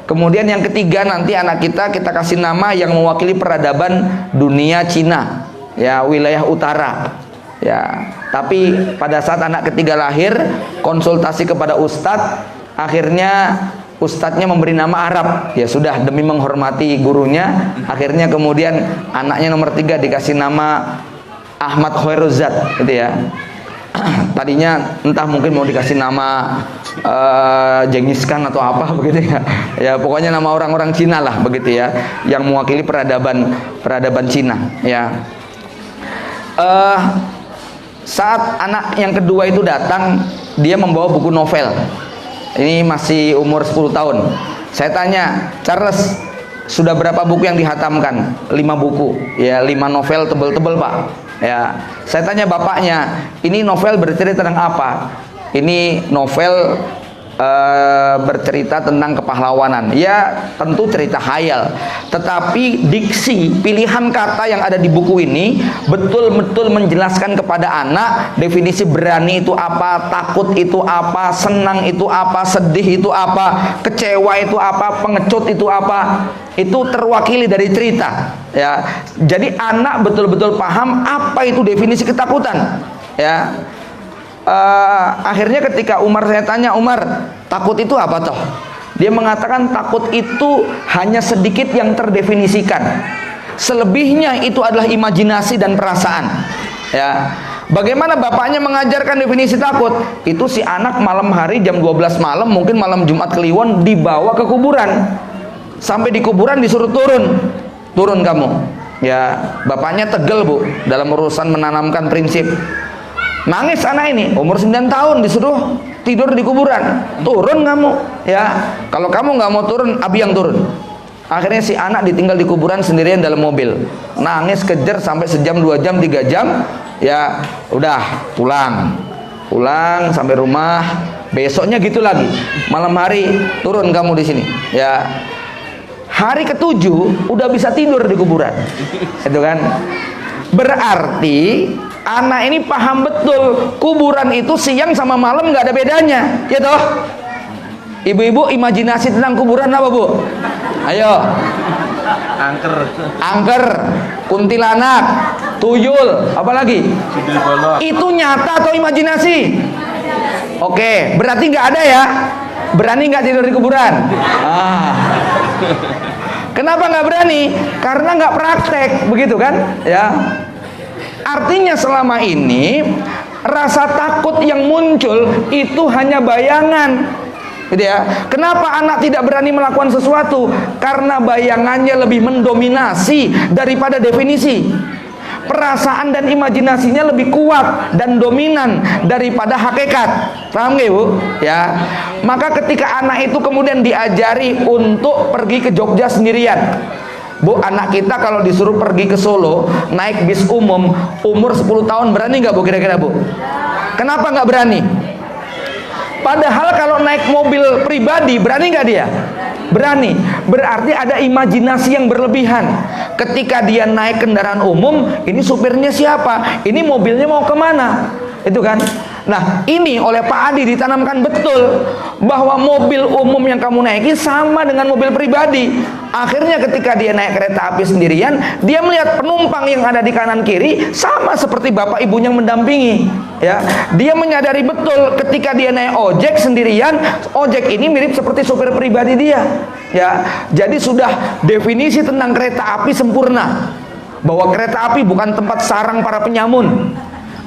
Kemudian yang ketiga nanti anak kita kasih nama yang mewakili peradaban dunia Cina, ya, wilayah utara. Ya, tapi pada saat anak ketiga lahir, konsultasi kepada ustadz, akhirnya ustadznya memberi nama Arab. Ya sudah, demi menghormati gurunya, akhirnya kemudian anaknya nomor 3 dikasih nama Ahmad Khairuzat, gitu ya. Tadinya entah mungkin mau dikasih nama Genghis Khan atau apa begitu ya. Ya pokoknya nama orang-orang Cina lah begitu ya, yang mewakili peradaban Cina. Ya. Saat anak yang kedua itu datang, dia membawa buku novel. Ini masih umur 10 tahun. Saya tanya, Charles, sudah berapa buku yang dihatamkan? 5 buku. Ya, 5 novel tebel-tebel, Pak. Ya. Saya tanya bapaknya, ini novel bercerita tentang apa? Ini novel bercerita tentang kepahlawanan. Ya, tentu cerita khayal. Tetapi diksi, pilihan kata yang ada di buku ini betul-betul menjelaskan kepada anak definisi berani itu apa, takut itu apa, senang itu apa, sedih itu apa, kecewa itu apa, pengecut itu apa. Itu terwakili dari cerita. Ya, jadi anak betul-betul paham apa itu definisi ketakutan. Ya. Akhirnya ketika saya tanya, Umar, takut itu apa toh? Dia mengatakan takut itu hanya sedikit yang terdefinisikan. Selebihnya itu adalah imajinasi dan perasaan. Ya. Bagaimana bapaknya mengajarkan definisi takut? Itu si anak malam hari jam 12 malam, mungkin malam Jumat Kliwon, dibawa ke kuburan. Sampai di kuburan disuruh turun kamu. Ya, bapaknya tegel, Bu, dalam urusan menanamkan prinsip. Nangis anak ini, umur 9 tahun disuruh tidur di kuburan. Turun kamu, ya. Kalau kamu nggak mau turun, Abi yang turun. Akhirnya si anak ditinggal di kuburan sendirian dalam mobil. Nangis kejer sampai sejam, 2 jam, 3 jam. Ya, udah pulang sampai rumah. Besoknya gitu lagi. Malam hari turun kamu di sini. Ya. Hari ke-7 udah bisa tidur di kuburan. Itu kan. Berarti anak ini paham betul kuburan itu siang sama malam nggak ada bedanya, ya toh? Ibu-ibu imajinasi tentang kuburan apa, Bu? Ayo. Angker, kuntilanak, tuyul, apa lagi? Itu nyata atau imajinasi? Oke, berarti nggak ada ya? Berani nggak tidur di kuburan? Kenapa nggak berani? Karena nggak praktek, begitu kan? Ya. Artinya selama ini rasa takut yang muncul itu hanya bayangan, gitu ya. Kenapa anak tidak berani melakukan sesuatu? Karena bayangannya lebih mendominasi daripada definisi. Perasaan dan imajinasinya lebih kuat dan dominan daripada hakikat. Paham nggak, Bu? Ya. Maka ketika anak itu kemudian diajari untuk pergi ke Jogja sendirian. Bu, anak kita kalau disuruh pergi ke Solo naik bis umum umur 10 tahun berani nggak, Bu, kira-kira, Bu? Kenapa nggak berani? Padahal kalau naik mobil pribadi berani nggak dia? Berani. Berarti ada imajinasi yang berlebihan. Ketika dia naik kendaraan umum, ini supirnya siapa? Ini mobilnya mau kemana? Itu kan? Nah, ini oleh Pak Adi ditanamkan betul bahwa mobil umum yang kamu naiki sama dengan mobil pribadi. Akhirnya ketika dia naik kereta api sendirian, dia melihat penumpang yang ada di kanan kiri sama seperti bapak ibunya yang mendampingi. Ya, dia menyadari betul ketika dia naik ojek sendirian, ojek ini mirip seperti supir pribadi dia. Ya, jadi sudah definisi tentang kereta api sempurna. Bahwa kereta api bukan tempat sarang para penyamun.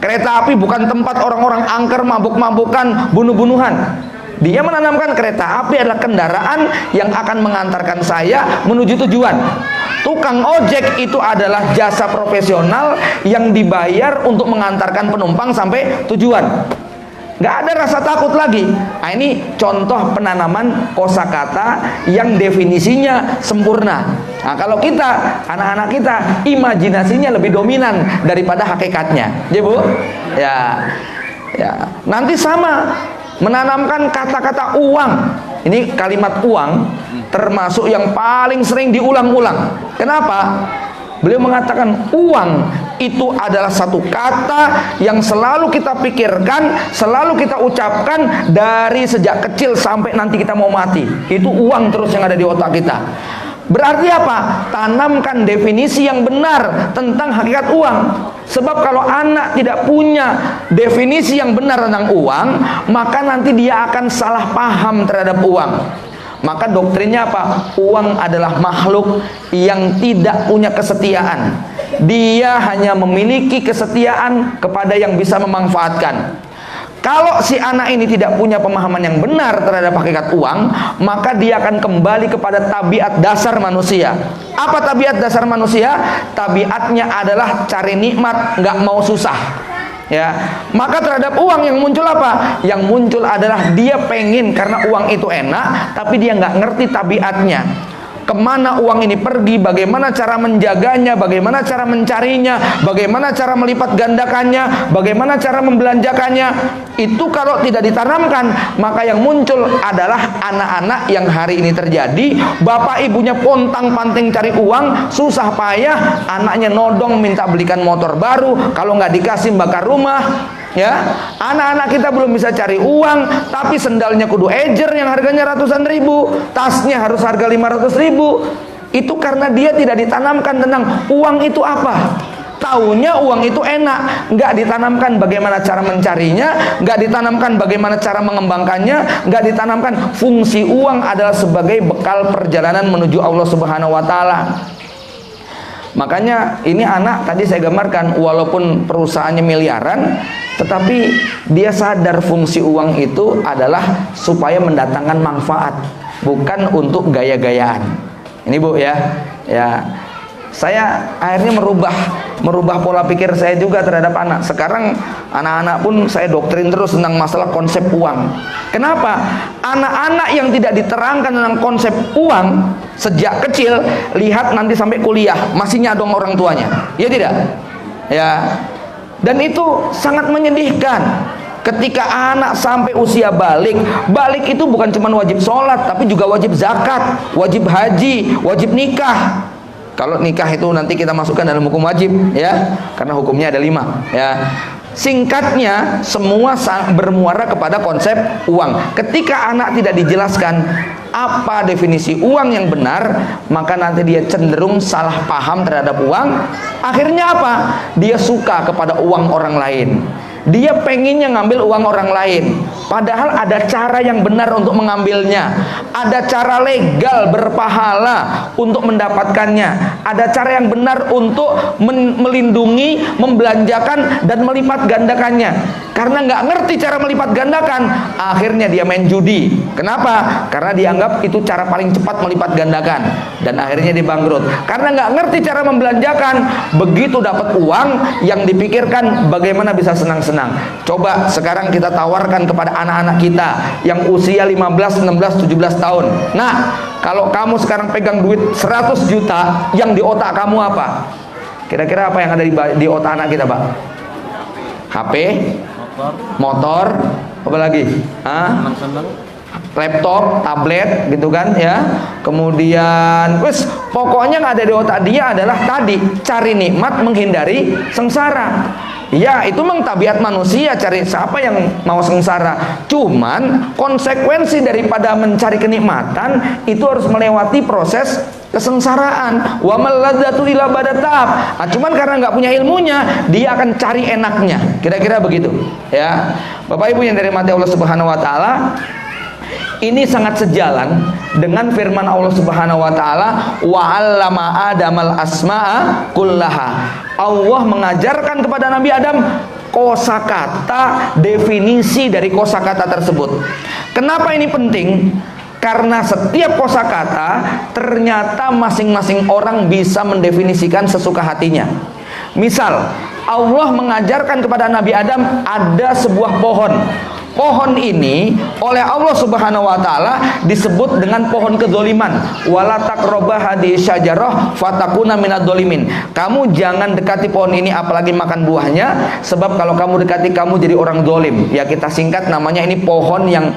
Kereta api bukan tempat orang-orang angker, mabuk-mabukan, bunuh-bunuhan. Dia menanamkan kereta api adalah kendaraan yang akan mengantarkan saya menuju tujuan. Tukang ojek itu adalah jasa profesional yang dibayar untuk mengantarkan penumpang sampai tujuan. Nggak ada rasa takut lagi. Nah, ini contoh penanaman kosakata yang definisinya sempurna. Nah, kalau kita, anak-anak kita, imajinasinya lebih dominan daripada hakikatnya. Ya, Bu? Ya. Nanti sama menanamkan kata-kata uang. Ini kalimat uang termasuk yang paling sering diulang-ulang. Kenapa? Beliau mengatakan uang itu adalah satu kata yang selalu kita pikirkan, selalu kita ucapkan dari sejak kecil sampai nanti kita mau mati. Itu uang terus yang ada di otak kita. Berarti apa? Tanamkan definisi yang benar tentang hakikat uang. Sebab kalau anak tidak punya definisi yang benar tentang uang, maka nanti dia akan salah paham terhadap uang. Maka doktrinnya apa? Uang adalah makhluk yang tidak punya kesetiaan. Dia hanya memiliki kesetiaan kepada yang bisa memanfaatkan. Kalau si anak ini tidak punya pemahaman yang benar terhadap hakikat uang, maka dia akan kembali kepada tabiat dasar manusia. Apa tabiat dasar manusia? Tabiatnya adalah cari nikmat, nggak mau susah. Ya, maka terhadap uang yang muncul apa? Yang muncul adalah dia pengen karena uang itu enak, tapi dia nggak ngerti tabiatnya. Kemana uang ini pergi, bagaimana cara menjaganya, bagaimana cara mencarinya, bagaimana cara melipat gandakannya, bagaimana cara membelanjakannya. Itu kalau tidak ditanamkan, maka yang muncul adalah anak-anak yang hari ini terjadi. Bapak ibunya pontang-panting cari uang, susah payah, anaknya nodong minta belikan motor baru, kalau nggak dikasih bakar rumah. Ya, anak-anak kita belum bisa cari uang, tapi sendalnya kudu ejer yang harganya ratusan ribu, tasnya harus harga 500 ribu. Itu karena dia tidak ditanamkan tentang uang itu apa. Taunya uang itu enak, nggak ditanamkan bagaimana cara mencarinya, nggak ditanamkan bagaimana cara mengembangkannya, nggak ditanamkan fungsi uang adalah sebagai bekal perjalanan menuju Allah Subhanahu wa Ta'ala. Makanya ini anak tadi saya gambarkan, walaupun perusahaannya miliaran, tetapi dia sadar fungsi uang itu adalah supaya mendatangkan manfaat, bukan untuk gaya-gayaan. Ini, Bu, ya. Saya akhirnya merubah pola pikir saya juga terhadap anak. Sekarang anak-anak pun saya doktrin terus tentang masalah konsep uang. Kenapa? Anak-anak yang tidak diterangkan tentang konsep uang sejak kecil, lihat nanti sampai kuliah masih nyadong orang tuanya. Ya tidak? Ya. Dan itu sangat menyedihkan. Ketika anak sampai usia balik itu bukan cuma wajib sholat, tapi juga wajib zakat, wajib haji, wajib nikah. Kalau nikah itu nanti kita masukkan dalam hukum wajib ya, karena hukumnya ada 5 ya. Singkatnya, semua bermuara kepada konsep uang. Ketika anak tidak dijelaskan apa definisi uang yang benar, maka nanti dia cenderung salah paham terhadap uang. Akhirnya apa? Dia suka kepada uang orang lain. Dia pengennya ngambil uang orang lain, padahal ada cara yang benar untuk mengambilnya, ada cara legal berpahala untuk mendapatkannya, ada cara yang benar untuk melindungi, membelanjakan dan melipat gandakannya. Karena nggak ngerti cara melipat gandakan, akhirnya dia main judi. Kenapa? Karena dianggap itu cara paling cepat melipat gandakan, dan akhirnya dia bangkrut. Karena nggak ngerti cara membelanjakan, begitu dapat uang yang dipikirkan bagaimana bisa senang-senang. Coba sekarang kita tawarkan kepada anak-anak kita yang usia 15, 16, 17 tahun. Nah, kalau kamu sekarang pegang duit 100 juta, yang di otak kamu apa? Kira-kira apa yang ada di otak anak kita, Pak? HP, motor, apa lagi? Laptop, tablet, gitu kan ya. Kemudian, pokoknya yang ada di otak dia adalah tadi, cari nikmat, menghindari sengsara. Ya, itu memang tabiat manusia, cari siapa yang mau sengsara. Cuman konsekuensi daripada mencari kenikmatan itu harus melewati proses kesengsaraan. Wa maladzatu ila badatab. Nah, cuman karena nggak punya ilmunya, dia akan cari enaknya. Kira-kira begitu, ya. Bapak Ibu yang dirahmati Allah Subhanahu wa taala, ini sangat sejalan dengan firman Allah Subhanahu wa taala, wa 'allama Adamal asma'a kullaha. Allah mengajarkan kepada Nabi Adam kosakata, definisi dari kosakata tersebut. Kenapa ini penting? Karena setiap kosakata ternyata masing-masing orang bisa mendefinisikan sesuka hatinya. Misal, Allah mengajarkan kepada Nabi Adam ada sebuah pohon. Pohon ini oleh Allah Subhanahu wa taala disebut dengan pohon kezoliman. Wala taqrabah hadhihi syajarah fatakuna minadz zalimin. Kamu jangan dekati pohon ini apalagi makan buahnya, sebab kalau kamu dekati kamu jadi orang zalim. Ya, kita singkat namanya ini pohon yang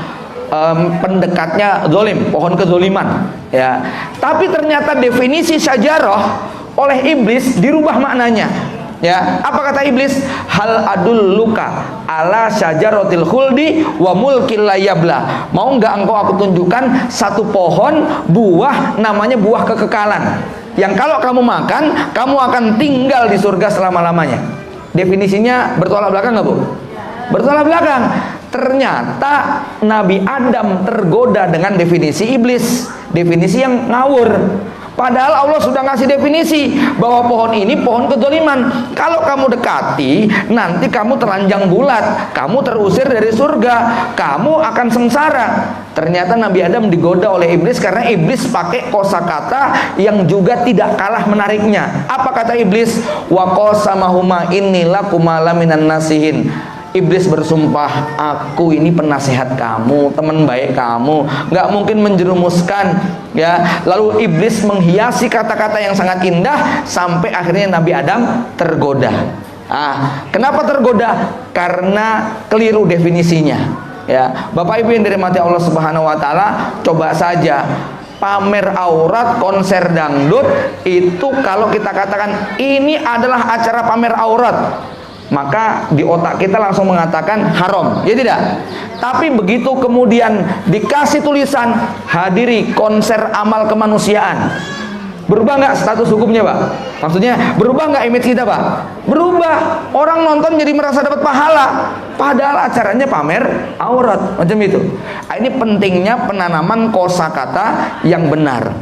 pendekatnya zalim, pohon kezoliman ya. Tapi ternyata definisi syajarah oleh iblis dirubah maknanya. Ya, apa kata iblis? Hal adulluka ala syajaratil khuldi wa mulkil la yabla. Mau enggak engkau aku tunjukkan satu pohon buah namanya buah kekekalan, yang kalau kamu makan kamu akan tinggal di surga selama-lamanya. Definisinya bertolak belakang enggak, Bu? Bertolak belakang. Ternyata Nabi Adam tergoda dengan definisi iblis, definisi yang ngawur. Padahal Allah sudah ngasih definisi bahwa pohon ini pohon kezaliman. Kalau kamu dekati, nanti kamu telanjang bulat, kamu terusir dari surga, kamu akan sengsara. Ternyata Nabi Adam digoda oleh iblis karena iblis pakai kosakata yang juga tidak kalah menariknya. Apa kata iblis? Wa qasamahuma inni lakuma laminan nasihin. Iblis bersumpah, aku ini penasehat kamu, teman baik kamu, nggak mungkin menjerumuskan, ya. Lalu iblis menghiasi kata-kata yang sangat indah sampai akhirnya Nabi Adam tergoda. Kenapa tergoda? Karena keliru definisinya, ya. Bapak Ibu yang dirahmati Allah Subhanahu wa taala, coba saja pamer aurat, konser dangdut itu kalau kita katakan ini adalah acara pamer aurat, maka di otak kita langsung mengatakan haram, ya tidak? Tapi begitu kemudian dikasih tulisan hadiri konser amal kemanusiaan, berubah nggak status hukumnya, Pak? Maksudnya berubah nggak image kita, Pak? Berubah. Orang nonton jadi merasa dapat pahala, padahal acaranya pamer aurat, macam itu. Ini pentingnya penanaman kosakata yang benar.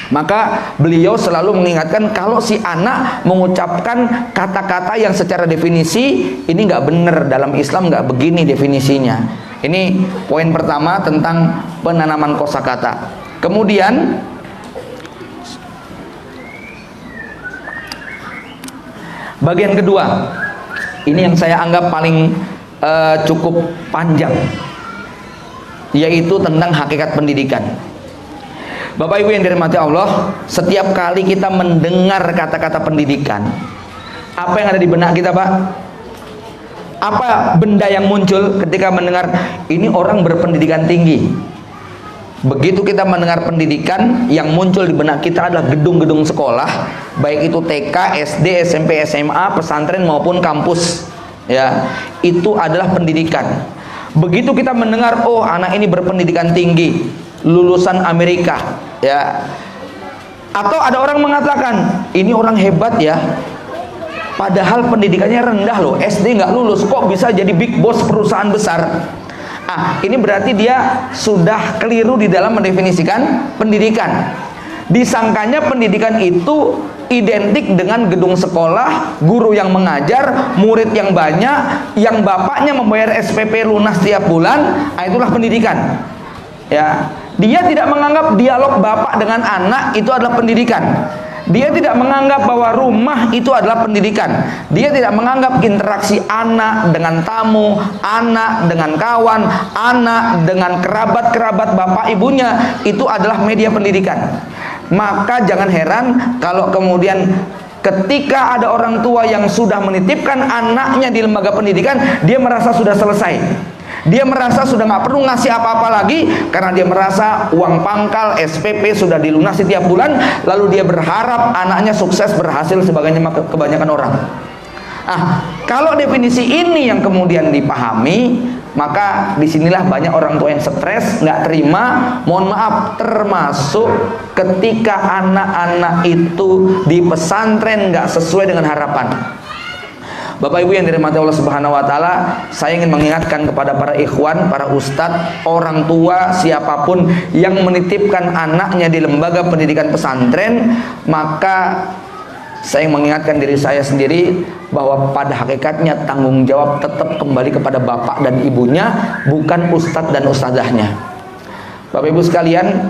Maka beliau selalu mengingatkan kalau si anak mengucapkan kata-kata yang secara definisi ini nggak benar, dalam Islam nggak begini definisinya. Ini poin pertama tentang penanaman kosakata. Kemudian bagian kedua, ini yang saya anggap paling cukup panjang, yaitu tentang hakikat pendidikan. Bapak Ibu yang dirahmati Allah, setiap kali kita mendengar kata-kata pendidikan, apa yang ada di benak kita, Pak? Apa benda yang muncul ketika mendengar ini orang berpendidikan tinggi? Begitu kita mendengar pendidikan, yang muncul di benak kita adalah gedung-gedung sekolah, baik itu TK, SD, SMP, SMA, pesantren maupun kampus. Ya, itu adalah pendidikan. Begitu kita mendengar, oh anak ini berpendidikan tinggi, lulusan Amerika, ya. Atau ada orang mengatakan, ini orang hebat ya, padahal pendidikannya rendah loh, SD nggak lulus, kok bisa jadi big boss perusahaan besar. Ini berarti dia sudah keliru di dalam mendefinisikan pendidikan. Disangkanya pendidikan itu identik dengan gedung sekolah, guru yang mengajar, murid yang banyak, yang bapaknya membayar SPP lunas tiap bulan. Itulah pendidikan. Ya, dia tidak menganggap dialog bapak dengan anak itu adalah pendidikan. Dia tidak menganggap bahwa rumah itu adalah pendidikan. Dia tidak menganggap interaksi anak dengan tamu, anak dengan kawan, anak dengan kerabat-kerabat bapak ibunya itu adalah media pendidikan. Maka jangan heran kalau kemudian ketika ada orang tua yang sudah menitipkan anaknya di lembaga pendidikan, dia merasa sudah selesai. Dia merasa sudah nggak perlu ngasih apa-apa lagi karena dia merasa uang pangkal SPP sudah dilunasi tiap bulan, lalu dia berharap anaknya sukses berhasil sebagainya kebanyakan orang. Kalau definisi ini yang kemudian dipahami, maka disinilah banyak orang tua yang stres, nggak terima. Mohon maaf, termasuk ketika anak-anak itu di pesantren nggak sesuai dengan harapan. Bapak Ibu yang dirahmati Allah Subhanahu wa taala, saya ingin mengingatkan kepada para ikhwan, para ustadz, orang tua, siapapun yang menitipkan anaknya di lembaga pendidikan pesantren, maka saya mengingatkan diri saya sendiri bahwa pada hakikatnya tanggung jawab tetap kembali kepada bapak dan ibunya, bukan ustadz dan ustadzahnya. Bapak Ibu sekalian,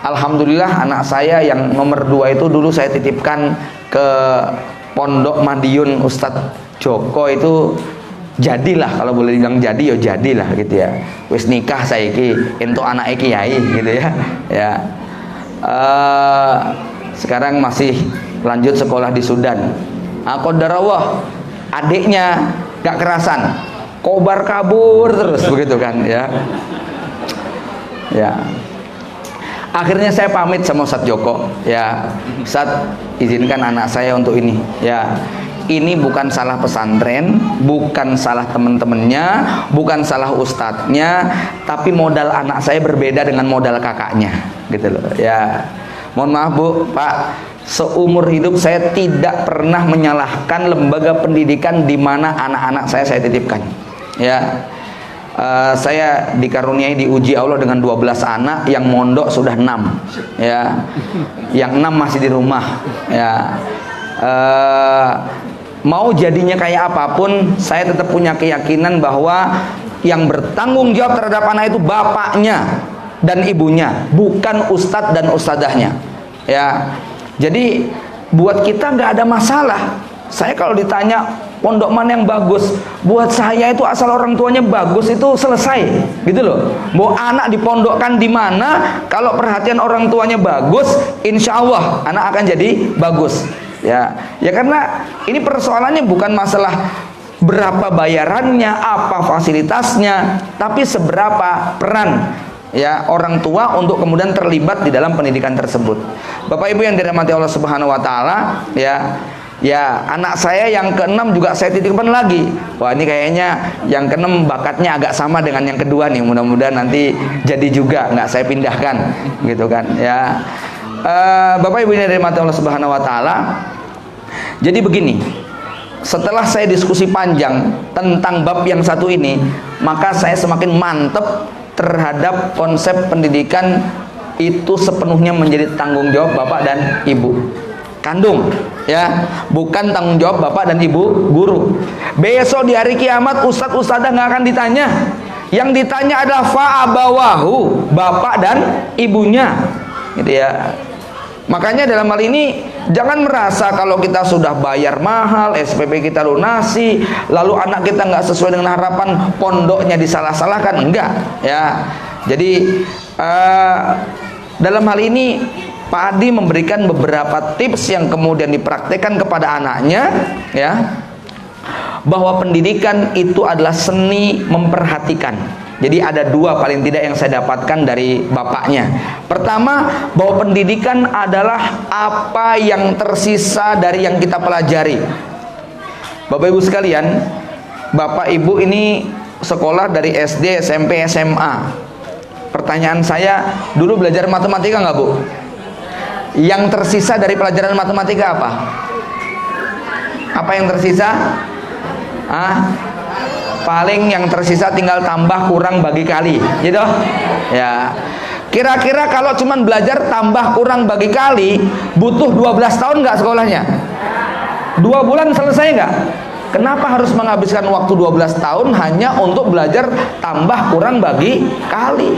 alhamdulillah anak saya yang nomor 2 itu dulu saya titipkan ke Pondok Madiun Ustadz Joko, itu jadilah, kalau boleh dibilang jadi, ya jadilah gitu ya. Wis nikah saiki entuk anake kiai gitu ya. Ya. Sekarang masih lanjut sekolah di Sudan. Qadarullah, adiknya gak kerasan, kobar kabur terus begitu kan ya. Ya. Akhirnya saya pamit sama Ustadz Joko, ya Ustadz izinkan anak saya untuk ini, ya ini bukan salah pesantren, bukan salah teman-temannya, bukan salah ustadznya, tapi modal anak saya berbeda dengan modal kakaknya, gitu loh, ya. Mohon maaf Bu, Pak, seumur hidup saya tidak pernah menyalahkan lembaga pendidikan di mana anak-anak saya titipkan, ya. Saya dikaruniai, diuji Allah dengan 12 anak, yang mondok sudah 6, ya, yang 6 masih di rumah, ya. Mau jadinya kayak apapun, saya tetap punya keyakinan bahwa yang bertanggung jawab terhadap anak itu bapaknya dan ibunya, bukan ustadz dan ustadzahnya, ya. Jadi buat kita nggak ada masalah. Saya kalau ditanya pondok mana yang bagus, buat saya itu asal orang tuanya bagus itu selesai, gitu loh. Mau anak dipondokkan di mana, kalau perhatian orang tuanya bagus, insya Allah anak akan jadi bagus. Ya karena ini persoalannya bukan masalah berapa bayarannya, apa fasilitasnya, tapi seberapa peran ya orang tua untuk kemudian terlibat di dalam pendidikan tersebut. Bapak Ibu yang dirahmati Allah Subhanahu wa taala, ya anak saya yang ke-6 juga saya titipkan lagi. Wah, ini kayaknya yang ke-6 bakatnya agak sama dengan yang kedua nih, mudah-mudahan nanti jadi juga, nggak saya pindahkan gitu kan ya. Bapak Ibu yang dirahmati Allah Subhanahu wa taala, jadi begini, setelah saya diskusi panjang tentang bab yang satu ini, maka saya semakin mantep terhadap konsep pendidikan itu sepenuhnya menjadi tanggung jawab bapak dan ibu kandung, ya, bukan tanggung jawab bapak dan ibu guru. Besok di hari kiamat ustadz ustadzah nggak akan ditanya, yang ditanya adalah fa'abawahu, bapak dan ibunya, gitu ya. Makanya dalam hal ini jangan merasa kalau kita sudah bayar mahal, SPP kita lunasi, lalu anak kita nggak sesuai dengan harapan, pondoknya disalah-salahkan. Enggak, ya. Jadi dalam hal ini Pak Adi memberikan beberapa tips yang kemudian dipraktekkan kepada anaknya, ya, bahwa pendidikan itu adalah seni memperhatikan, Jadi ada dua paling tidak yang saya dapatkan dari bapaknya. Pertama, bahwa pendidikan adalah apa yang tersisa dari yang kita pelajari. Bapak Ibu sekalian, Bapak Ibu ini sekolah dari SD, SMP, SMA. Pertanyaan saya, dulu belajar matematika nggak Bu? Yang tersisa dari pelajaran matematika apa? Apa yang tersisa? Paling yang tersisa tinggal tambah kurang bagi kali, gitu ya. Kira-kira kalau cuman belajar tambah kurang bagi kali butuh 12 tahun nggak sekolahnya? 2 bulan selesai nggak? Kenapa harus menghabiskan waktu 12 tahun hanya untuk belajar tambah kurang bagi kali?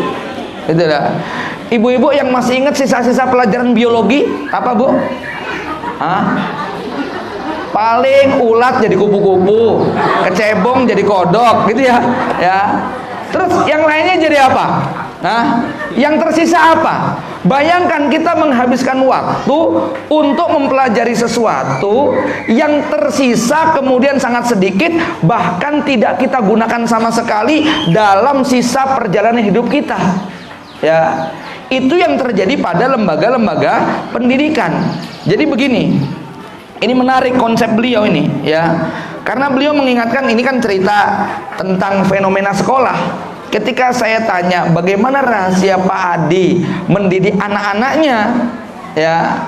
Gitu lah. Ibu-ibu yang masih ingat sisa-sisa pelajaran biologi apa Bu? Paling ulat jadi kupu-kupu, kecebong jadi kodok, gitu ya. Terus yang lainnya jadi apa? Yang tersisa apa? Bayangkan kita menghabiskan waktu untuk mempelajari sesuatu yang tersisa kemudian sangat sedikit, bahkan tidak kita gunakan sama sekali dalam sisa perjalanan hidup kita. Ya, itu yang terjadi pada lembaga-lembaga pendidikan. Jadi begini. Ini menarik konsep beliau ini, ya. Karena beliau mengingatkan, ini kan cerita tentang fenomena sekolah. Ketika saya tanya bagaimana rahasia Pak Adi mendidik anak-anaknya, ya,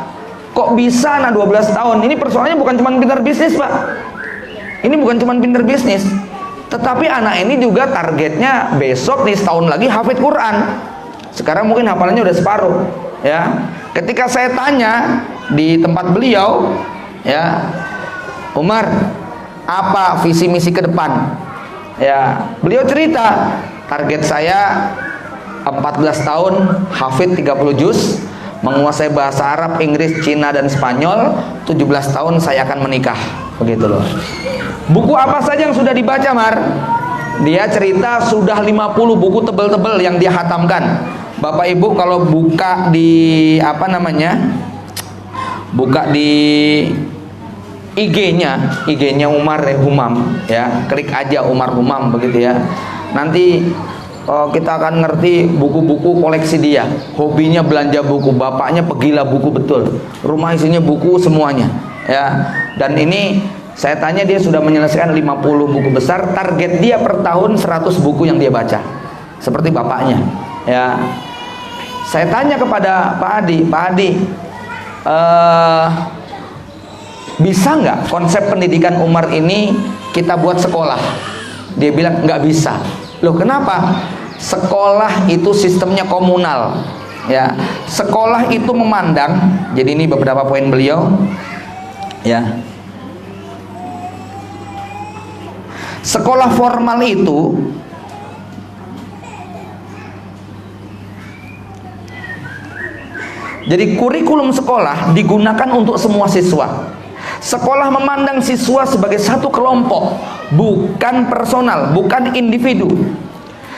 kok bisa anak 12 tahun? Ini persoalannya bukan cuma pintar bisnis, Pak. Ini bukan cuma pintar bisnis, tetapi anak ini juga targetnya besok nih, setahun lagi hafid Quran. Sekarang mungkin hafalannya udah separuh, ya. Ketika saya tanya di tempat beliau, ya, Umar, apa visi misi ke depan? Ya, beliau cerita, target saya 14 tahun hafid 30 juz, menguasai bahasa Arab, Inggris, Cina dan Spanyol. 17 tahun saya akan menikah. Begitu loh. Buku apa saja yang sudah dibaca, Mar? Dia cerita sudah 50 buku tebel-tebel yang dia hatamkan. Bapak Ibu kalau buka di buka di IG-nya Umar Humam, ya, klik aja Umar Humam begitu ya. Nanti kita akan ngerti buku-buku koleksi dia. Hobinya belanja buku, bapaknya pegila buku betul. Rumah isinya buku semuanya, ya. Dan ini saya tanya dia sudah menyelesaikan 50 buku besar. Target dia per tahun 100 buku yang dia baca. Seperti bapaknya, ya. Saya tanya kepada Pak Adi, bisa nggak konsep pendidikan Umar ini kita buat sekolah? Dia bilang nggak bisa. Loh, kenapa? Sekolah itu sistemnya komunal, ya. Sekolah itu memandang, jadi ini beberapa poin beliau, ya. Sekolah formal itu jadi kurikulum sekolah digunakan untuk semua siswa. Sekolah memandang siswa sebagai satu kelompok, bukan personal, bukan individu.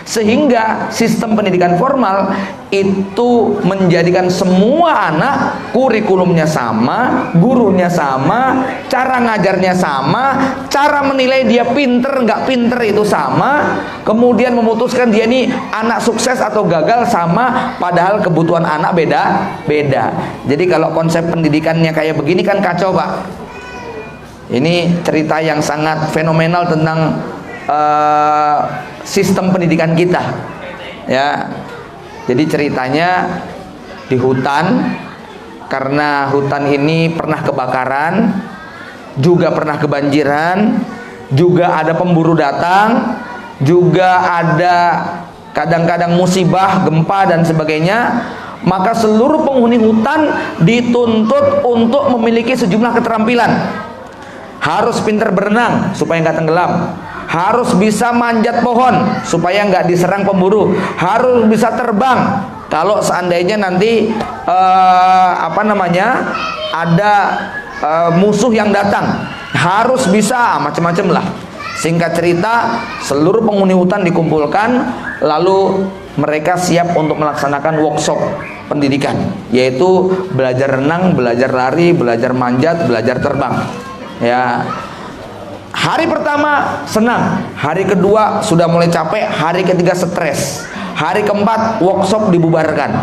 Sehingga sistem pendidikan formal itu menjadikan semua anak kurikulumnya sama, gurunya sama, cara ngajarnya sama, cara menilai dia pinter nggak pinter itu sama, kemudian memutuskan dia ini anak sukses atau gagal sama, padahal kebutuhan anak beda-beda. Jadi kalau konsep pendidikannya kayak begini kan kacau, Pak. Ini cerita yang sangat fenomenal tentang sistem pendidikan kita, ya. Jadi ceritanya di hutan, karena hutan ini pernah kebakaran, juga pernah kebanjiran, juga ada pemburu datang, juga ada kadang-kadang musibah, gempa dan sebagainya. Maka seluruh penghuni hutan dituntut untuk memiliki sejumlah keterampilan. Harus pintar berenang supaya nggak tenggelam, harus bisa manjat pohon supaya nggak diserang pemburu, harus bisa terbang kalau seandainya nanti ada musuh yang datang, harus bisa macam-macam lah. Singkat cerita, seluruh penghuni hutan dikumpulkan, lalu mereka siap untuk melaksanakan workshop pendidikan, yaitu belajar renang, belajar lari, belajar manjat, belajar terbang. Ya, Hari pertama senang, hari kedua sudah mulai capek, hari ketiga stres, hari keempat workshop dibubarkan.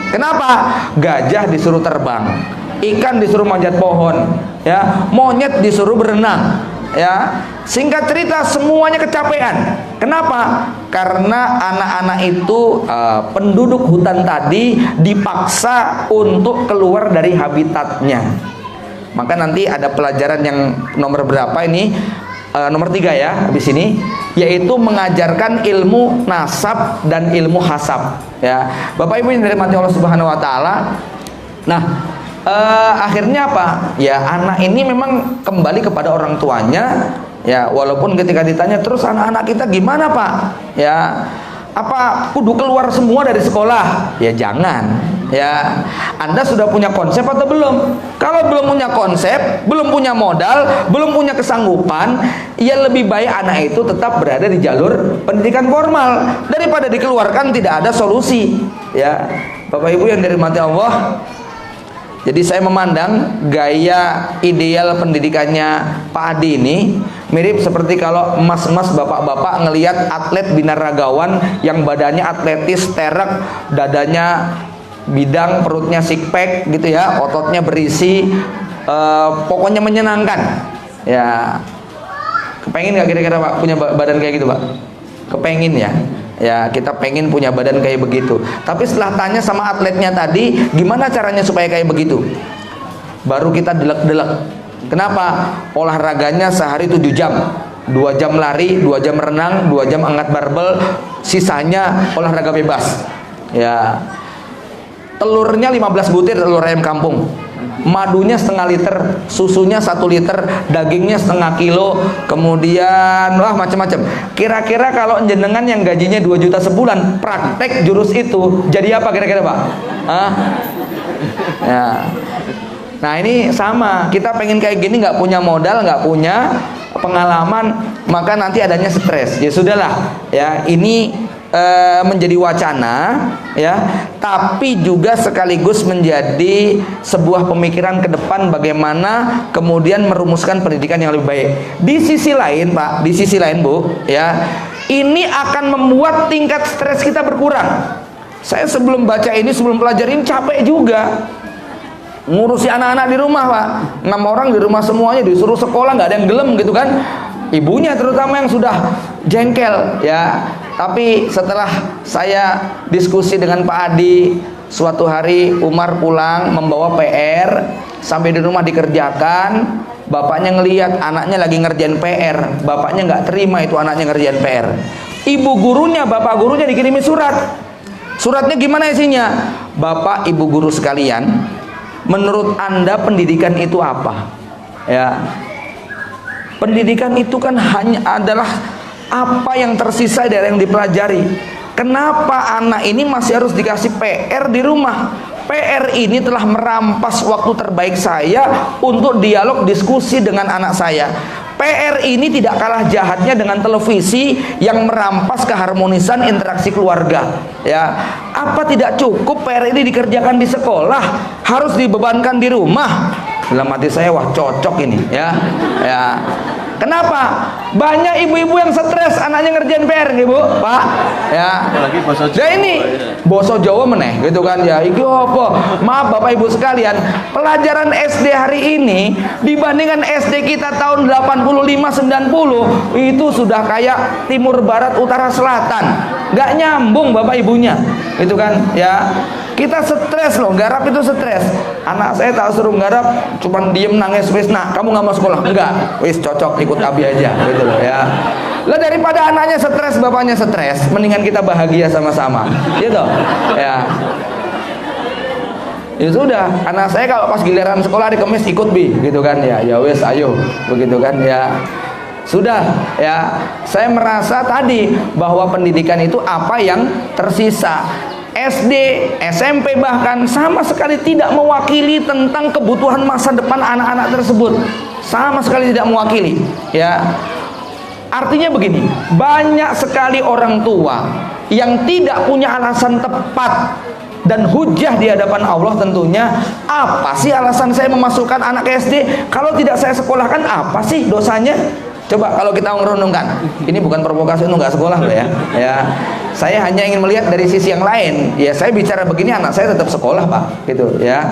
Kenapa? Gajah disuruh terbang, ikan disuruh manjat pohon, ya, monyet disuruh berenang, ya. Singkat cerita semuanya kecapean. Kenapa? Karena anak-anak itu penduduk hutan tadi dipaksa untuk keluar dari habitatnya. Maka nanti ada pelajaran yang nomor berapa ini? Nomor 3 ya, habis ini, yaitu mengajarkan ilmu nasab dan ilmu hasab. Ya, Bapak Ibu yang dirahmati Allah Subhanahu Wa Taala. Nah, akhirnya apa? Ya, anak ini memang kembali kepada orang tuanya. Ya, walaupun ketika ditanya terus anak-anak kita gimana Pak? Ya, apa kudu keluar semua dari sekolah? Ya jangan. Ya, Anda sudah punya konsep atau belum? Kalau belum punya konsep, belum punya modal, belum punya kesanggupan, ya lebih baik anak itu tetap berada di jalur pendidikan formal daripada dikeluarkan tidak ada solusi. Ya, Bapak Ibu yang dirahmati Allah. Jadi saya memandang gaya ideal pendidikannya Pak Adi ini mirip seperti kalau emas-emas bapak-bapak ngelihat atlet binaragawan yang badannya atletis, terek, dadanya bidang, perutnya six pack gitu ya, ototnya berisi, pokoknya menyenangkan. Ya, kepengin nggak kira-kira Pak punya badan kayak gitu Pak? Kepengin ya? Ya, kita pengen punya badan kayak begitu. Tapi setelah tanya sama atletnya tadi, gimana caranya supaya kayak begitu? Baru kita delek-delek. Kenapa? Olahraganya sehari 7 jam. 2 jam lari, 2 jam renang, 2 jam angkat barbel, sisanya olahraga bebas. Ya. Telurnya 15 butir telur ayam kampung. Madunya setengah liter, susunya 1 liter, dagingnya setengah kilo, kemudian wah macam-macam. Kira-kira kalau jenengan yang gajinya 2 juta sebulan praktek jurus itu jadi apa kira-kira Pak? Hah? Ya. Nah ini sama, kita pengen kayak gini nggak punya modal, nggak punya pengalaman, maka nanti adanya stres. Ya sudahlah, ya ini menjadi wacana, ya, tapi juga sekaligus menjadi sebuah pemikiran ke depan bagaimana kemudian merumuskan pendidikan yang lebih baik. Di sisi lain, Pak, di sisi lain, Bu, ya, ini akan membuat tingkat stres kita berkurang. Saya sebelum baca ini, sebelum pelajarin capek juga. Ngurusi anak-anak di rumah, Pak. 6 orang di rumah semuanya disuruh sekolah, nggak ada yang gelem gitu kan. Ibunya terutama yang sudah jengkel, ya. Tapi setelah saya diskusi dengan Pak Adi, suatu hari Umar pulang membawa PR, sampai di rumah dikerjakan, bapaknya ngelihat anaknya lagi ngerjain PR, bapaknya nggak terima itu anaknya ngerjain PR. Ibu gurunya, bapak gurunya dikirimi surat. Suratnya gimana isinya? Bapak, ibu guru sekalian, menurut Anda pendidikan itu apa? Ya. Pendidikan itu kan hanya adalah apa yang tersisa dari yang dipelajari. Kenapa anak ini masih harus dikasih PR di rumah? PR ini telah merampas waktu terbaik saya untuk dialog diskusi dengan anak saya. PR ini tidak kalah jahatnya dengan televisi yang merampas keharmonisan interaksi keluarga. Ya, apa tidak cukup PR ini dikerjakan di sekolah, harus dibebankan di rumah? Dalam hati saya, wah cocok ini, ya. Ya. Kenapa? Banyak ibu-ibu yang stres anaknya ngerjain PR, Ibu, Pak. Ya. Ya ini boso Jawa meneh, gitu kan ya. Iki apa? Maaf Bapak Ibu sekalian, pelajaran SD hari ini dibandingkan SD kita tahun 85-90 itu sudah kayak timur barat utara selatan. Nggak nyambung Bapak Ibunya. Gitu kan ya. Kita stres loh, garap itu stres. Anak saya tak suruh garap, cuman diem nangis, wis nah kamu nggak mau sekolah? Enggak, wis cocok ikut abi aja, gitu loh ya. Lah daripada anaknya stres, bapaknya stres, mendingan kita bahagia sama-sama, gitu ya. Ya sudah, anak saya kalau pas giliran sekolah di Kemis ikut bi, gitu kan ya. Ya wis, ayo, begitu kan ya. Sudah ya, saya merasa tadi bahwa pendidikan itu apa yang tersisa. SD, SMP bahkan sama sekali tidak mewakili tentang kebutuhan masa depan anak-anak tersebut. Sama sekali tidak mewakili, ya. Artinya begini, banyak sekali orang tua yang tidak punya alasan tepat dan hujah di hadapan Allah tentunya. Apa sih alasan saya memasukkan anak ke SD? Kalau tidak saya sekolahkan, apa sih dosanya? Coba kalau kita merenungkan, ini bukan provokasi untuk nggak sekolah loh ya. Ya, saya hanya ingin melihat dari sisi yang lain. Ya, saya bicara begini, anak saya tetap sekolah Pak, gitu ya.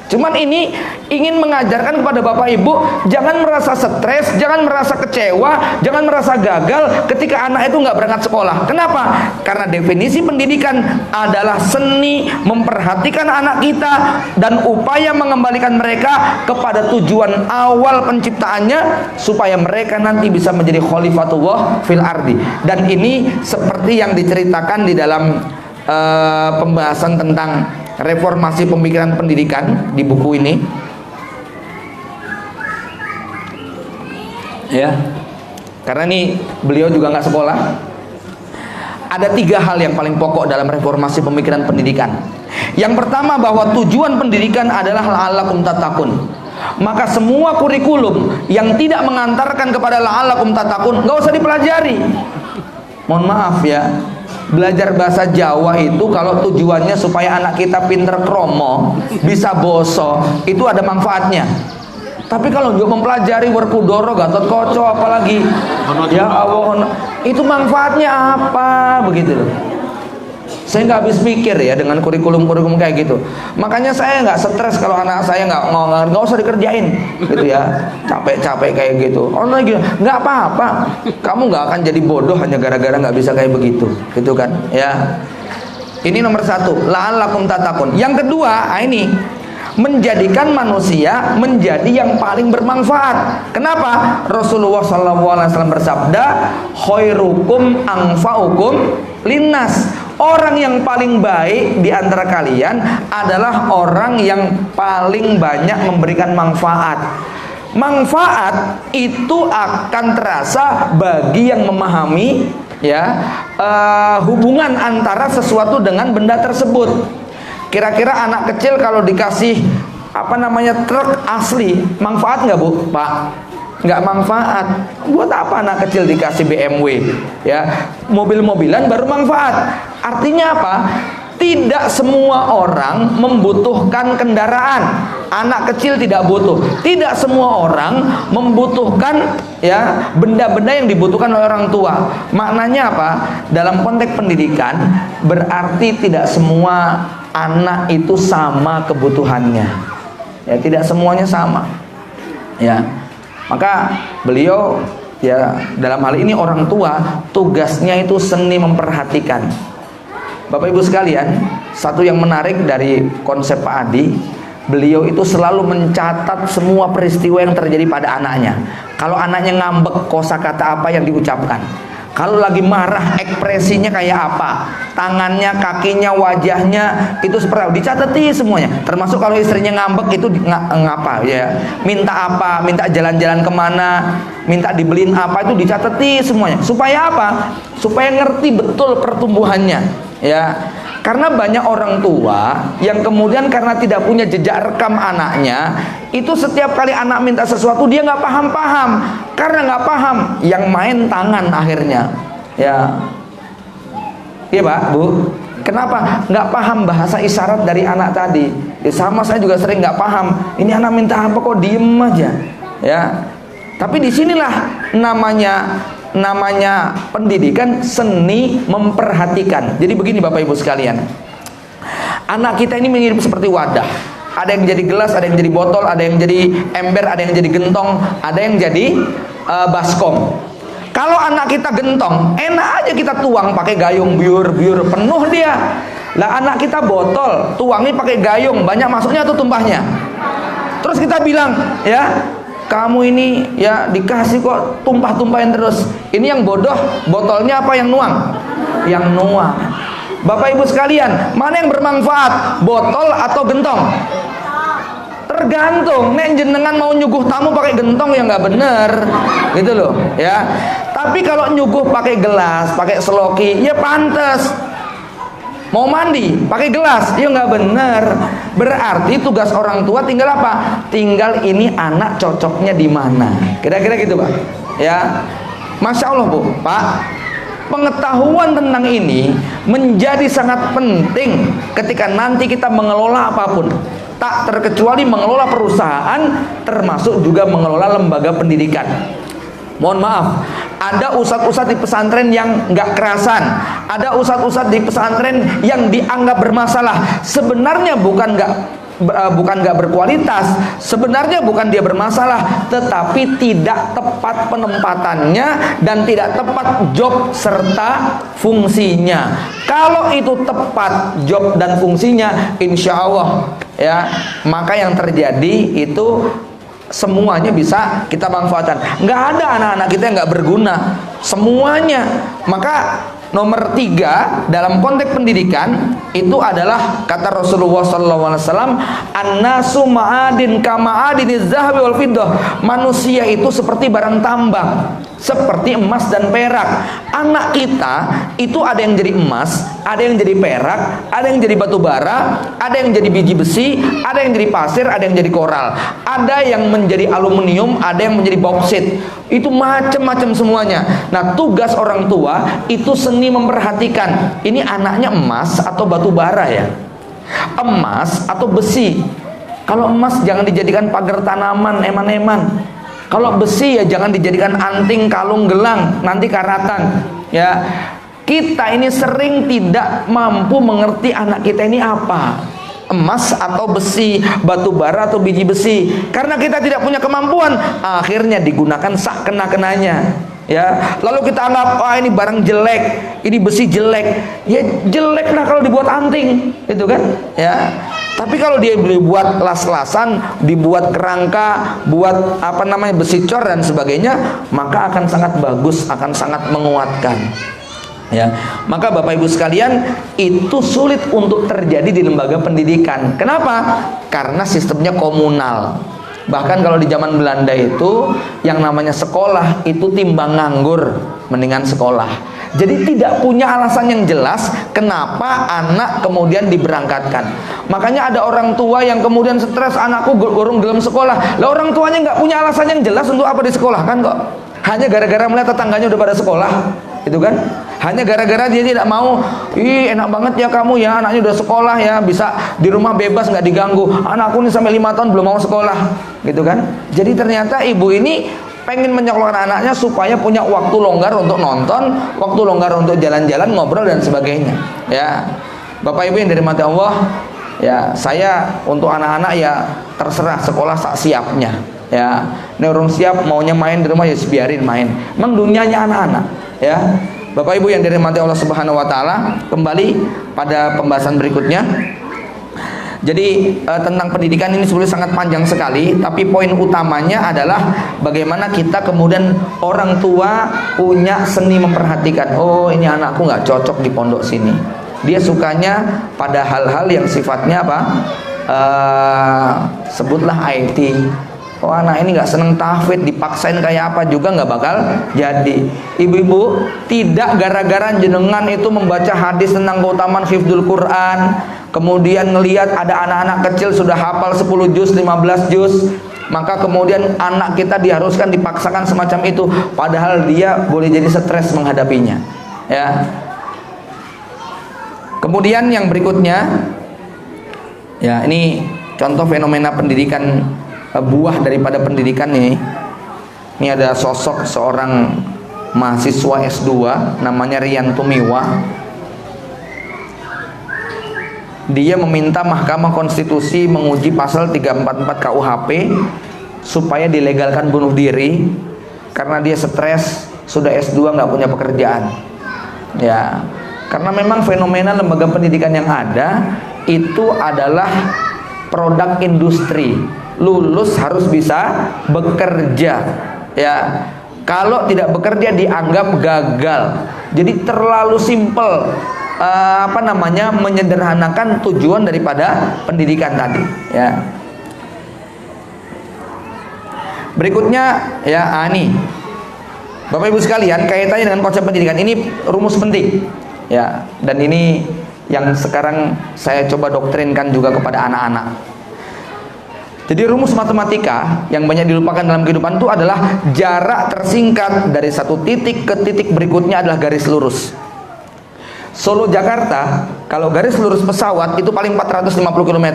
Cuman ini ingin mengajarkan kepada Bapak Ibu, jangan merasa stres, jangan merasa kecewa, jangan merasa gagal ketika anak itu nggak berangkat sekolah. Kenapa? Karena definisi pendidikan adalah seni memperhatikan anak kita dan upaya mengembalikan mereka kepada tujuan awal penciptaannya, supaya mereka nanti bisa menjadi khalifatullah fil ardi. Dan ini seperti yang diceritakan di dalam pembahasan tentang reformasi pemikiran pendidikan di buku ini, ya. Karena ini beliau juga nggak sekolah. Ada 3 hal yang paling pokok dalam reformasi pemikiran pendidikan. Yang pertama, bahwa tujuan pendidikan adalah la'allakum tattaqun. Maka semua kurikulum yang tidak mengantarkan kepada la'allakum tattaqun nggak usah dipelajari. Mohon maaf ya, belajar bahasa Jawa itu kalau tujuannya supaya anak kita pinter kromo, bisa boso, itu ada manfaatnya. Tapi kalau juga mempelajari Werkudara, Gatotkaca, apalagi ya Allah, itu manfaatnya apa begitu loh. Saya nggak habis pikir ya dengan kurikulum-kurikulum kayak gitu. Makanya saya nggak stres kalau anak saya nggak usah dikerjain gitu ya, capek-capek kayak gitu. Oh lagi nggak apa-apa, kamu nggak akan jadi bodoh hanya gara-gara nggak bisa kayak begitu, gitu kan? Ya, ini nomor 1, la'allakum tattaqun. Yang kedua, ini menjadikan manusia menjadi yang paling bermanfaat. Kenapa? Rasulullah SAW bersabda, khairukum anfa'ukum linnas. Orang yang paling baik di antara kalian adalah orang yang paling banyak memberikan manfaat. Manfaat itu akan terasa bagi yang memahami ya hubungan antara sesuatu dengan benda tersebut. Kira-kira anak kecil kalau dikasih truk asli, manfaat nggak Bu, Pak? Nggak manfaat. Buat apa anak kecil dikasih BMW ya, mobil-mobilan baru manfaat. Artinya apa? Tidak semua orang membutuhkan kendaraan. Anak kecil tidak butuh. Tidak semua orang membutuhkan ya benda-benda yang dibutuhkan oleh orang tua. Maknanya apa? Dalam konteks pendidikan berarti tidak semua anak itu sama kebutuhannya. Ya, tidak semuanya sama. Ya. Maka beliau ya dalam hal ini orang tua tugasnya itu seni memperhatikan. Bapak Ibu sekalian, satu yang menarik dari konsep Pak Adi, beliau itu selalu mencatat semua peristiwa yang terjadi pada anaknya. Kalau anaknya ngambek, kosakata apa yang diucapkan. Kalau lagi marah, ekspresinya kayak apa, tangannya, kakinya, wajahnya, itu seperti apa, dicatati semuanya. Termasuk kalau istrinya ngambek itu ngapa ya, minta apa, minta jalan-jalan kemana, minta dibeliin apa, itu dicatati semuanya. Supaya apa? Supaya ngerti betul pertumbuhannya ya. Karena banyak orang tua yang kemudian karena tidak punya jejak rekam anaknya, itu setiap kali anak minta sesuatu dia nggak paham-paham. Karena nggak paham, yang main tangan akhirnya. Ya, iya Pak, Bu. Kenapa? Nggak paham bahasa isyarat dari anak tadi. Ya, sama saya juga sering nggak paham. Ini anak minta apa kok diem aja. Ya, tapi disinilah namanya pendidikan seni memperhatikan. Jadi begini Bapak Ibu sekalian, anak kita ini mirip seperti wadah. Ada yang jadi gelas, ada yang jadi botol, ada yang jadi ember, ada yang jadi gentong, ada yang jadi baskom. Kalau anak kita gentong, enak aja kita tuang pakai gayung, biur penuh dia. Lah anak kita botol, tuangi pakai gayung, banyak masuknya atau tumpahnya. Terus kita bilang, ya kamu ini ya dikasih kok tumpah-tumpahin terus. Ini yang bodoh, botolnya apa yang nuang? Yang nuang. Bapak Ibu sekalian, mana yang bermanfaat? Botol atau gentong? Tergantung. Nek jenengan mau nyuguh tamu pakai gentong ya nggak bener, gitu loh, ya. Tapi kalau nyuguh pakai gelas, pakai seloki, ya pantas. Mau mandi pakai gelas, ya nggak bener. Berarti tugas orang tua tinggal apa? Tinggal ini anak cocoknya di mana. Kira-kira gitu Pak. Ya, Masya Allah Bu, Pak. Pengetahuan tentang ini menjadi sangat penting ketika nanti kita mengelola apapun. Tak terkecuali mengelola perusahaan, termasuk juga mengelola lembaga pendidikan. Mohon maaf, ada ustadz-ustadz di pesantren yang nggak kerasan, ada ustadz-ustadz di pesantren yang dianggap bermasalah. Sebenarnya bukan nggak berkualitas, sebenarnya bukan dia bermasalah, tetapi tidak tepat penempatannya dan tidak tepat job serta fungsinya. Kalau itu tepat job dan fungsinya, insya Allah ya, maka yang terjadi itu semuanya bisa kita manfaatkan. Nggak ada anak-anak kita yang nggak berguna, semuanya. Maka nomor 3 dalam konteks pendidikan itu adalah kata Rasulullah SAW, an-nasu ma'adin kama'adiniz zahabi wal fiddah. Manusia itu seperti barang tambang, seperti emas dan perak. Anak kita itu ada yang jadi emas, ada yang jadi perak, ada yang jadi batu bara, ada yang jadi biji besi, ada yang jadi pasir, ada yang jadi koral, ada yang menjadi aluminium, ada yang menjadi bauksit. Itu macam-macam semuanya. Nah, tugas orang tua itu seni memperhatikan, ini anaknya emas atau batu bara ya, emas atau besi. Kalau emas jangan dijadikan pagar tanaman, eman-eman. Kalau besi ya jangan dijadikan anting, kalung, gelang, nanti karatan ya. Kita ini sering tidak mampu mengerti anak kita ini apa, emas atau besi, batu bara atau biji besi. Karena kita tidak punya kemampuan, akhirnya digunakan sak kena-kenanya ya. Lalu kita anggap, wah ini barang jelek, ini besi jelek. Ya jelek lah kalau dibuat anting, itu kan ya. Tapi kalau dia dibuat las-lasan, dibuat kerangka, buat apa namanya besi cor dan sebagainya, maka akan sangat bagus, akan sangat menguatkan. Ya, maka Bapak Ibu sekalian, itu sulit untuk terjadi di lembaga pendidikan. Kenapa? Karena sistemnya komunal. Bahkan kalau di zaman Belanda itu yang namanya sekolah itu timbang nganggur, mendingan sekolah. Jadi tidak punya alasan yang jelas kenapa anak kemudian diberangkatkan. Makanya ada orang tua yang kemudian stres, anakku gurung gelem sekolah. Lah orang tuanya nggak punya alasan yang jelas untuk apa disekolahkan kok. Hanya gara-gara melihat tetangganya udah pada sekolah, itu kan? Hanya gara-gara dia tidak mau, ih enak banget ya kamu ya, anaknya udah sekolah ya, bisa di rumah bebas nggak diganggu. Anakku nih sampai 5 tahun belum mau sekolah, gitu kan? Jadi ternyata ibu ini pengen menyekolahkan anaknya supaya punya waktu longgar untuk nonton, waktu longgar untuk jalan-jalan, ngobrol dan sebagainya. Ya, Bapak Ibu yang dirahmati Allah, ya saya untuk anak-anak ya terserah sekolah sak siapnya. Ya, ini orang siap maunya main di rumah ya biarin main. Memang dunianya anak-anak. Ya, Bapak Ibu yang dirahmati Allah Subhanahu Wa Taala, kembali pada pembahasan berikutnya. Jadi tentang pendidikan ini sebenarnya sangat panjang sekali, tapi poin utamanya adalah bagaimana kita kemudian orang tua punya seni memperhatikan. Oh ini anakku nggak cocok di pondok sini, dia sukanya pada hal-hal yang sifatnya apa? Sebutlah IT. Oh anak ini nggak seneng tahfidz, dipaksain kayak apa juga nggak bakal jadi. Ibu-ibu, tidak gara-gara jenengan itu membaca hadis tentang keutamaan hifdzul Quran, kemudian ngelihat ada anak-anak kecil sudah hafal 10 juz, 15 juz, maka kemudian anak kita diharuskan dipaksakan semacam itu, padahal dia boleh jadi stres menghadapinya. Ya. Kemudian yang berikutnya, ya ini contoh fenomena pendidikan, buah daripada pendidikan ini. Ini ada sosok seorang mahasiswa S2 namanya Rian Tumiwa. Dia meminta Mahkamah Konstitusi menguji pasal 344 KUHP supaya dilegalkan bunuh diri karena dia stres, sudah S2 nggak punya pekerjaan. Ya, karena memang fenomena lembaga pendidikan yang ada itu adalah produk industri. Lulus harus bisa bekerja. Ya, kalau tidak bekerja dianggap gagal. Jadi terlalu simpel. Menyederhanakan tujuan daripada pendidikan tadi. Ya. Berikutnya ya nih, Bapak Ibu sekalian, kaitannya dengan konsep pendidikan ini rumus penting. Ya, dan ini yang sekarang saya coba doktrinkan juga kepada anak-anak. Jadi rumus matematika yang banyak dilupakan dalam kehidupan itu adalah jarak tersingkat dari satu titik ke titik berikutnya adalah garis lurus. Solo Jakarta, kalau garis lurus pesawat itu paling 450 km.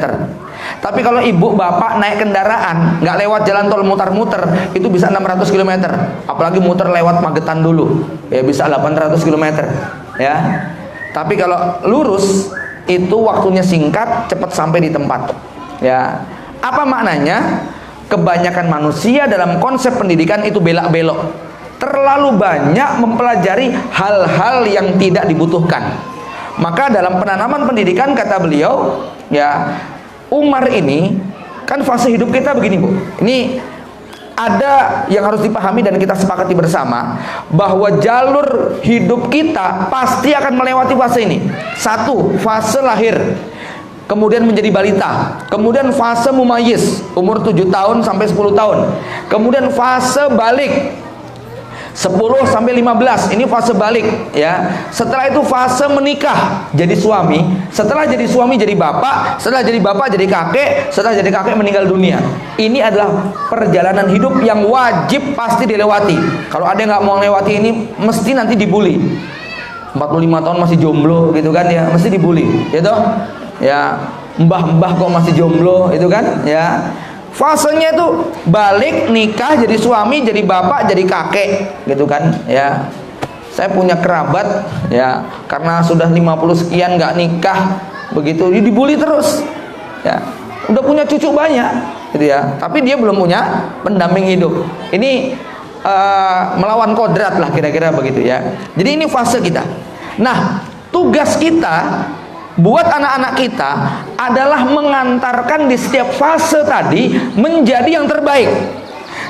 Tapi kalau ibu bapak naik kendaraan nggak lewat jalan tol muter-muter, itu bisa 600 km. Apalagi muter lewat Magetan dulu, ya bisa 800 km. Ya. Tapi kalau lurus itu waktunya singkat, cepat sampai di tempat. Ya. Apa maknanya? Kebanyakan manusia dalam konsep pendidikan itu belak-belok. Terlalu banyak mempelajari hal-hal yang tidak dibutuhkan. Maka dalam penanaman pendidikan, kata beliau, ya, Umar ini kan fase hidup kita begini, Bu. Ini ada yang harus dipahami dan kita sepakati bersama, bahwa jalur hidup kita pasti akan melewati fase ini. Satu, fase lahir, kemudian menjadi balita, kemudian fase mumayyiz, umur 7 tahun sampai 10 tahun, kemudian fase balik 10 sampai 15, ini fase balik, ya. Setelah itu fase menikah, jadi suami. Setelah jadi suami jadi bapak, setelah jadi bapak jadi kakek, setelah jadi kakek meninggal dunia. Ini adalah perjalanan hidup yang wajib pasti dilewati. Kalau ada yang nggak mau lewati ini, mesti nanti dibully. 45 tahun masih jomblo gitu kan ya, mesti dibully, gitu. Ya, mbah-mbah kok masih jomblo, itu kan, ya. Fasenya itu balik, nikah, jadi suami, jadi bapak, jadi kakek, gitu kan, ya. Saya punya kerabat, ya, karena sudah 50 sekian nggak nikah, begitu dibully terus, ya. Udah punya cucu banyak, gitu ya, tapi dia belum punya pendamping hidup. Ini melawan kodrat lah, kira-kira begitu ya. Jadi ini fase kita. Nah, tugas kita buat anak-anak kita adalah mengantarkan di setiap fase tadi menjadi yang terbaik.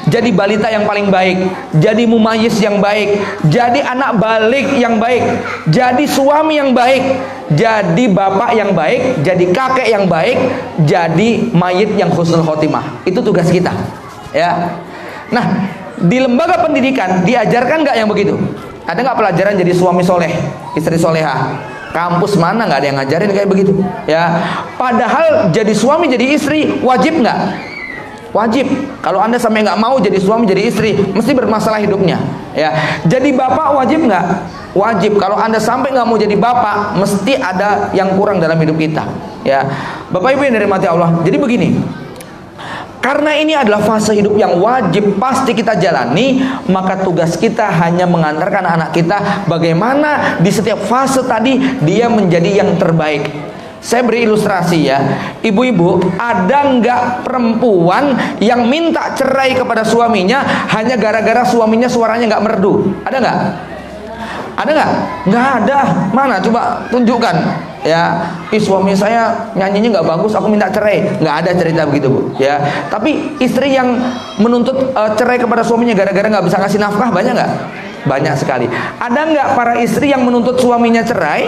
Jadi balita yang paling baik, jadi mumayyiz yang baik, jadi anak balik yang baik, jadi suami yang baik, jadi bapak yang baik, jadi kakek yang baik, jadi mayit yang husnul khotimah. Itu tugas kita, ya. Nah, di lembaga pendidikan diajarkan nggak yang begitu? Ada nggak pelajaran jadi suami soleh, istri solehah? Kampus mana nggak ada yang ngajarin kayak begitu, ya. Padahal jadi suami jadi istri wajib nggak? Wajib. Kalau Anda sampai nggak mau jadi suami jadi istri, mesti bermasalah hidupnya, ya. Jadi bapak wajib nggak? Wajib. Kalau Anda sampai nggak mau jadi bapak, mesti ada yang kurang dalam hidup kita, ya. Bapak Ibu yang dirahmati Allah. Jadi begini, karena ini adalah fase hidup yang wajib pasti kita jalani, maka tugas kita hanya mengantarkan anak kita bagaimana di setiap fase tadi dia menjadi yang terbaik. Saya beri ilustrasi ya, ibu-ibu, ada nggak perempuan yang minta cerai kepada suaminya hanya gara-gara suaminya suaranya nggak merdu? Ada nggak? Ada nggak? Nggak ada. Mana? Coba tunjukkan. Ya, suami saya nyanyinya nggak bagus, aku minta cerai. Nggak ada cerita begitu, Bu. Ya, tapi istri yang menuntut cerai kepada suaminya gara-gara nggak bisa ngasih nafkah banyak nggak? Banyak sekali. Ada nggak para istri yang menuntut suaminya cerai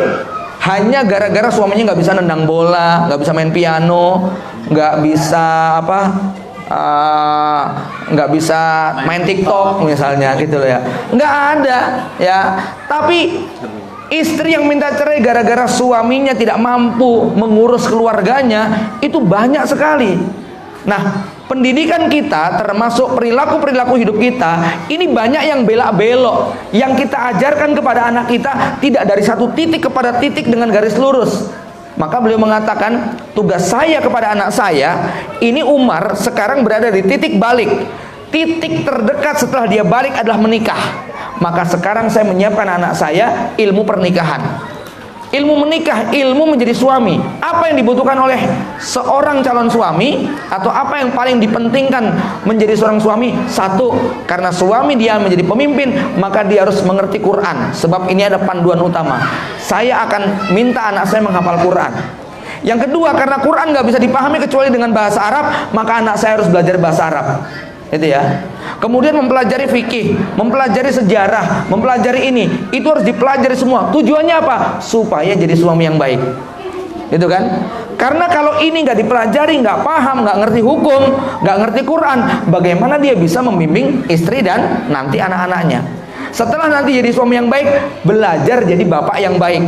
hanya gara-gara suaminya nggak bisa nendang bola, nggak bisa main piano, nggak bisa apa? Nggak bisa main TikTok misalnya, gitu loh ya. Nggak ada, ya. Tapi istri yang minta cerai gara-gara suaminya tidak mampu mengurus keluarganya itu banyak sekali. Nah, pendidikan kita termasuk perilaku-perilaku hidup kita ini banyak yang belak-belok, yang kita ajarkan kepada anak kita tidak dari satu titik kepada titik dengan garis lurus. Maka beliau mengatakan, tugas saya kepada anak saya, ini Umar sekarang berada di titik balik. Titik terdekat setelah dia balik adalah menikah. Maka sekarang saya menyiapkan anak saya ilmu pernikahan. Ilmu menikah, ilmu menjadi suami. Apa yang dibutuhkan oleh seorang calon suami, atau apa yang paling dipentingkan menjadi seorang suami? Satu, karena suami dia menjadi pemimpin, maka dia harus mengerti Quran. Sebab ini ada panduan utama. Saya akan minta anak saya menghafal Quran. Yang kedua, karena Quran nggak bisa dipahami kecuali dengan bahasa Arab, maka anak saya harus belajar bahasa Arab. Itu ya. Kemudian mempelajari fikih, mempelajari sejarah, mempelajari ini, itu harus dipelajari semua. Tujuannya apa? Supaya jadi suami yang baik. Gitu kan? Karena kalau ini nggak dipelajari, nggak paham, nggak ngerti hukum, nggak ngerti Quran, bagaimana dia bisa membimbing istri dan nanti anak-anaknya? Setelah nanti jadi suami yang baik, belajar jadi bapak yang baik.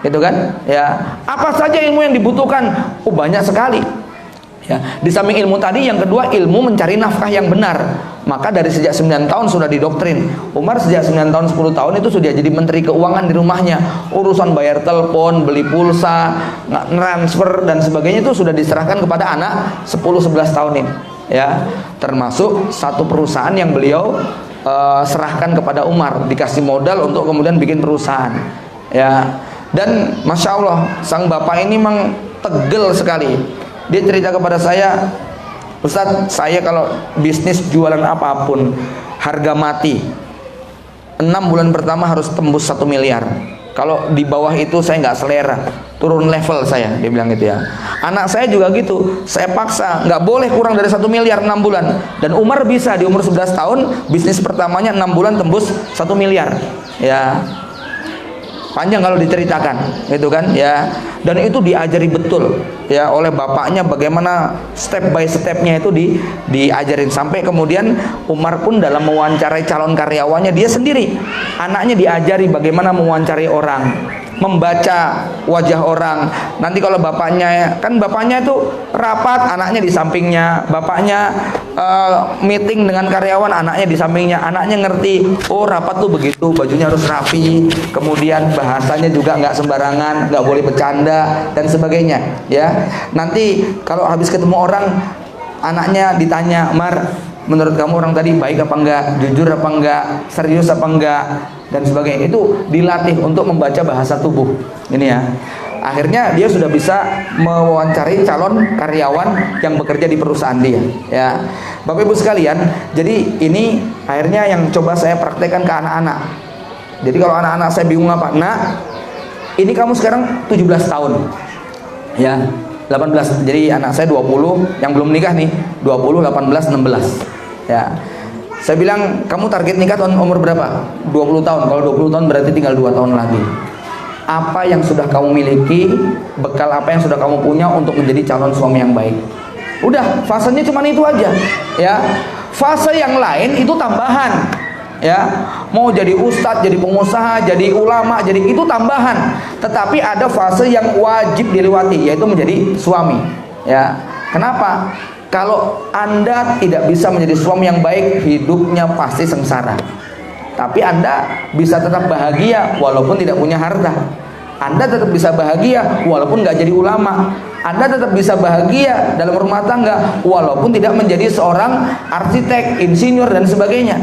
Gitu kan? Ya. Apa saja ilmu yang dibutuhkan? Oh, banyak sekali. Ya, di samping ilmu tadi, yang kedua ilmu mencari nafkah yang benar. Maka dari sejak 9 tahun sudah didoktrin. Umar sejak 9 tahun 10 tahun itu sudah jadi menteri keuangan di rumahnya. Urusan bayar telepon, beli pulsa, transfer dan sebagainya itu sudah diserahkan kepada anak 10-11 tahun ini. Ya, termasuk satu perusahaan yang beliau serahkan kepada Umar, dikasih modal untuk kemudian bikin perusahaan. Ya, dan masya Allah sang bapak ini memang tegel sekali. Dia cerita kepada saya, Ustadz, saya kalau bisnis jualan apapun harga mati, 6 bulan pertama harus tembus 1 miliar. Kalau di bawah itu saya nggak selera, turun level saya, dia bilang gitu ya. Anak saya juga gitu, saya paksa nggak boleh kurang dari 1 miliar 6 bulan. Dan Umar bisa di umur 11 tahun bisnis pertamanya 6 bulan tembus 1 miliar. Ya, panjang kalau diceritakan, gitu kan ya. Dan itu diajari betul ya oleh bapaknya, bagaimana step by stepnya itu diajarin. Sampai kemudian Umar pun dalam mewawancarai calon karyawannya, dia sendiri anaknya diajari bagaimana mewawancarai orang, membaca wajah orang. Nanti kalau bapaknya, kan bapaknya itu rapat, anaknya di sampingnya, bapaknya meeting dengan karyawan, anaknya di sampingnya. Anaknya ngerti, oh rapat tuh begitu, bajunya harus rapi, kemudian bahasanya juga nggak sembarangan, nggak boleh bercanda dan sebagainya ya. Nanti kalau habis ketemu orang, anaknya ditanya, Mar, menurut kamu orang tadi baik apa enggak, jujur apa enggak, serius apa enggak, dan sebagainya. Itu dilatih untuk membaca bahasa tubuh ini ya. Akhirnya dia sudah bisa mewawancarai calon karyawan yang bekerja di perusahaan dia ya. Bapak Ibu sekalian, jadi ini akhirnya yang coba saya praktekkan ke anak-anak. Jadi kalau anak-anak saya bingung apa, nak, ini kamu sekarang 17 tahun ya, 18, jadi anak saya 20, yang belum nikah nih 20, 18, 16 ya. Saya bilang, kamu target nikah tahun umur berapa? 20 tahun. Kalau 20 tahun berarti tinggal 2 tahun lagi. Apa yang sudah kamu miliki, bekal apa yang sudah kamu punya untuk menjadi calon suami yang baik. Udah, fasenya cuma itu aja ya. Fase yang lain itu tambahan ya. Mau jadi ustadz, jadi pengusaha, jadi ulama, jadi itu tambahan. Tetapi ada fase yang wajib dilewati, yaitu menjadi suami ya. Kenapa? Kalau Anda tidak bisa menjadi suami yang baik, hidupnya pasti sengsara. Tapi Anda bisa tetap bahagia walaupun tidak punya harta. Anda tetap bisa bahagia walaupun nggak jadi ulama. Anda tetap bisa bahagia dalam rumah tangga walaupun tidak menjadi seorang arsitek, insinyur dan sebagainya.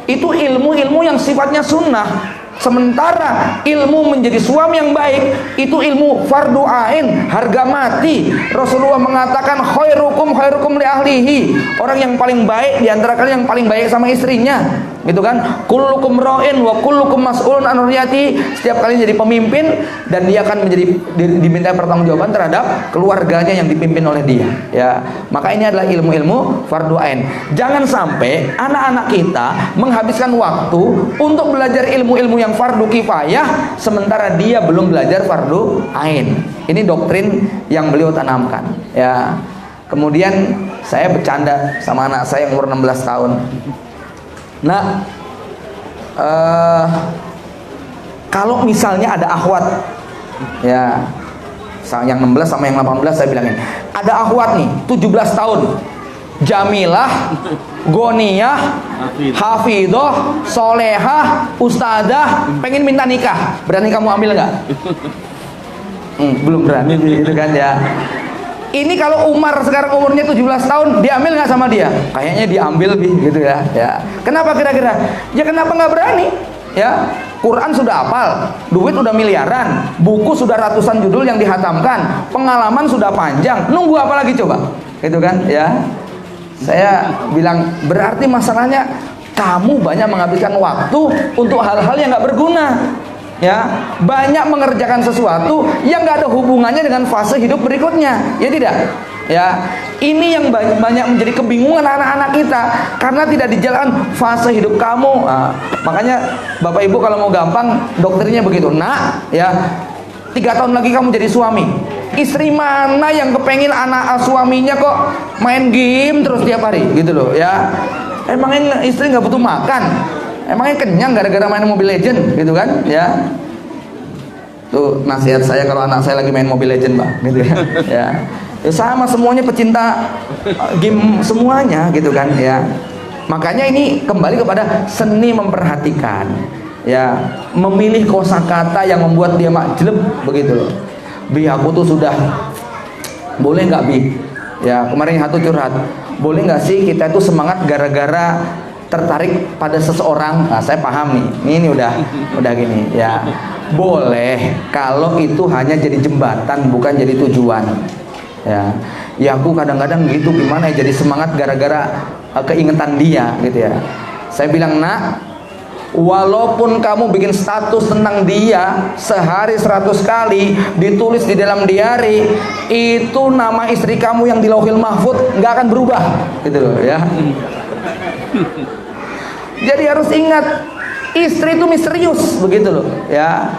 Itu ilmu-ilmu yang sifatnya sunnah. Sementara ilmu menjadi suami yang baik itu ilmu fardu ain, harga mati. Rasulullah mengatakan khairukum li ahlihi. Orang yang paling baik di antara kalian yang paling baik sama istrinya. Gitu kan? Kullukum ra'in wa kullukum mas'ulun an ra'iyati. Setiap kali jadi pemimpin dan dia akan menjadi diminta pertanggungjawaban terhadap keluarganya yang dipimpin oleh dia. Ya, maka ini adalah ilmu-ilmu fardu ain. Jangan sampai anak-anak kita menghabiskan waktu untuk belajar ilmu-ilmu yang fardu kifayah sementara dia belum belajar fardu ain. Ini doktrin yang beliau tanamkan. Ya. Kemudian saya bercanda sama anak saya yang umur 16 tahun. Nah, kalau misalnya ada akhwat, ya, yang 16 sama yang 18 saya bilangin, ada akhwat nih, 17 tahun, Jamilah, Goniyah, Hafidoh, Solehah, Ustadzah, pengen minta nikah, berani kamu ambil nggak? Belum berani, gitu kan ya. Ini kalau Umar sekarang umurnya 17 tahun, diambil nggak sama dia? Kayaknya diambil gitu ya. Ya. Kenapa kira-kira? Ya kenapa nggak berani? Ya, Quran sudah hafal, duit udah miliaran, buku sudah ratusan judul yang dihatamkan, pengalaman sudah panjang, nunggu apa lagi coba? Gitu kan? Ya. Saya bilang berarti masalahnya kamu banyak menghabiskan waktu untuk hal-hal yang nggak berguna. Ya, banyak mengerjakan sesuatu yang nggak ada hubungannya dengan fase hidup berikutnya, ya tidak? Ya, ini yang banyak menjadi kebingungan anak-anak kita karena tidak dijalankan fase hidup kamu. Nah, makanya Bapak Ibu kalau mau gampang doktrinnya begitu. Nah, ya 3 tahun lagi kamu jadi suami. Istri mana yang kepengin anak suaminya kok main game terus tiap hari gitu loh, ya? Emangnya istri nggak butuh makan? Emangnya kenyang gara-gara main Mobile Legend gitu kan ya. Tuh nasihat saya kalau anak saya lagi main Mobile Legend, Pak, gitu ya. Ya. Ya sama semuanya pecinta game semuanya gitu kan ya. Makanya ini kembali kepada seni memperhatikan ya, memilih kosakata yang membuat dia makjleb begitu loh. Bi, aku tuh sudah, boleh nggak Bi? Ya kemarin satu curhat, boleh nggak sih kita itu semangat gara-gara tertarik pada seseorang? Nah, saya paham nih, ini udah gini ya. Boleh kalau itu hanya jadi jembatan, bukan jadi tujuan. Ya aku kadang-kadang gitu, gimana ya, jadi semangat gara-gara keingetan dia gitu ya. Saya bilang, nak, walaupun kamu bikin status tentang dia sehari 100 kali, ditulis di dalam diary, itu nama istri kamu yang di Lauhil Mahfud nggak akan berubah gitu loh ya. Jadi harus ingat, istri itu misterius begitu loh ya.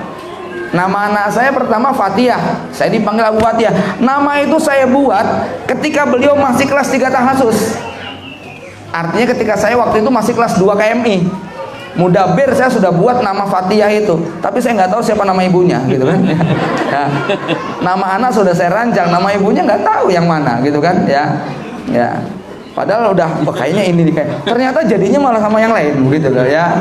Nama anak saya pertama Fatihah, saya dipanggil Abu Fatihah. Nama itu saya buat ketika beliau masih kelas 3 tahasus. Artinya ketika saya waktu itu masih kelas 2 KMI. Mudabir saya sudah buat nama Fatihah itu, tapi saya nggak tahu siapa nama ibunya gitu kan ya. Nama anak sudah saya rancang, nama ibunya nggak tahu yang mana gitu kan ya. Padahal udah kayaknya ini kayak, ternyata jadinya malah sama yang lain gitu loh ya.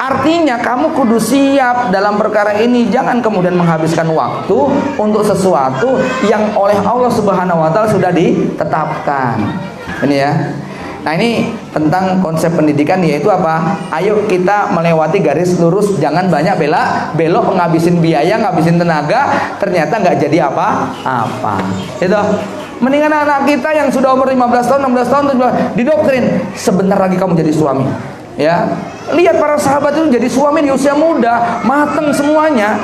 Artinya kamu kudu siap dalam perkara ini. Jangan kemudian menghabiskan waktu untuk sesuatu yang oleh Allah Subhanahu wa taala sudah ditetapkan. Ini ya. Nah, ini tentang konsep pendidikan, yaitu apa? Ayo kita melewati garis lurus, jangan banyak belok, ngabisin biaya, ngabisin tenaga, ternyata nggak jadi apa-apa. Itu. Mendingan anak kita yang sudah umur 15 tahun, 16 tahun, 17 tahun didoktrin, sebentar lagi kamu jadi suami. Ya, lihat para sahabat itu jadi suami di usia muda, mateng semuanya.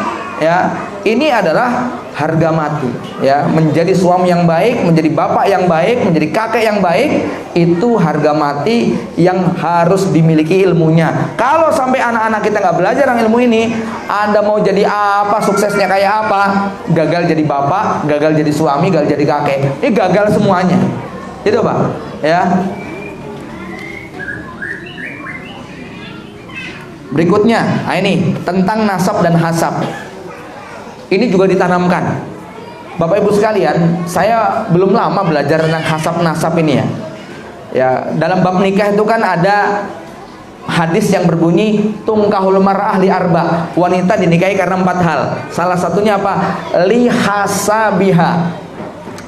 Ya, ini adalah harga mati. Ya, menjadi suami yang baik, menjadi bapak yang baik, menjadi kakek yang baik, itu harga mati yang harus dimiliki ilmunya. Kalau sampai anak-anak kita nggak belajar yang ilmu ini, Anda mau jadi apa, suksesnya kayak apa, gagal jadi bapak, gagal jadi suami, gagal jadi kakek, ini gagal semuanya. Itu Pak. Ya. Berikutnya, nah ini tentang nasab dan hasab. Ini juga ditanamkan. Bapak Ibu sekalian, saya belum lama belajar tentang hasab nasab ini ya. Ya, dalam bab nikah itu kan ada hadis yang berbunyi tungkahul mar'ah li arba. Wanita dinikahi karena 4 hal. Salah satunya apa? Li hasabiha.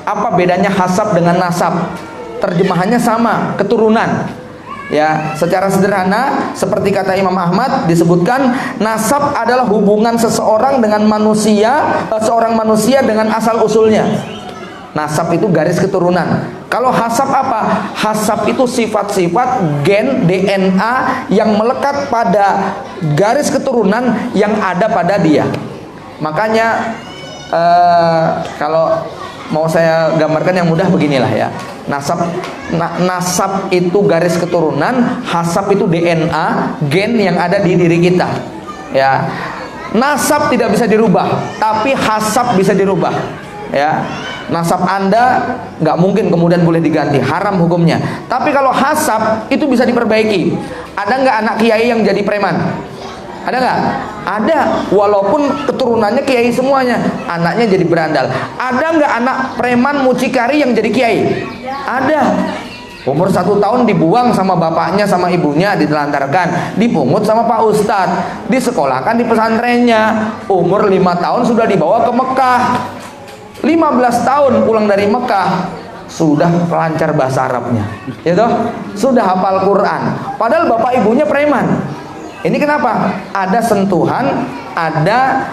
Apa bedanya hasab dengan nasab? Terjemahannya sama, keturunan. Ya, secara sederhana seperti kata Imam Ahmad disebutkan, nasab adalah hubungan seseorang dengan manusia, seorang manusia dengan asal usulnya. Nasab itu garis keturunan. Kalau hasab apa? Hasab itu sifat-sifat gen DNA yang melekat pada garis keturunan yang ada pada dia. Makanya kalau mau saya gambarkan yang mudah beginilah ya. Nasab itu garis keturunan, hasab itu DNA, gen yang ada di diri kita. Ya. Nasab tidak bisa dirubah, tapi hasab bisa dirubah. Ya. Nasab Anda nggak mungkin kemudian boleh diganti, haram hukumnya. Tapi kalau hasab itu bisa diperbaiki. Ada nggak anak kiai yang jadi preman? Ada nggak? Ada, walaupun keturunannya kiai semuanya, anaknya jadi berandal. Ada nggak anak preman mucikari yang jadi kiai? Ada. Umur 1 tahun dibuang sama bapaknya sama ibunya, ditelantarkan, dipungut sama Pak Ustadz, disekolahkan di pesantrennya. Umur 5 tahun sudah dibawa ke Mekah. 15 tahun pulang dari Mekah sudah lancar bahasa Arabnya, ya toh? Sudah hafal Quran. Padahal bapak ibunya preman. Ini kenapa? Ada sentuhan, ada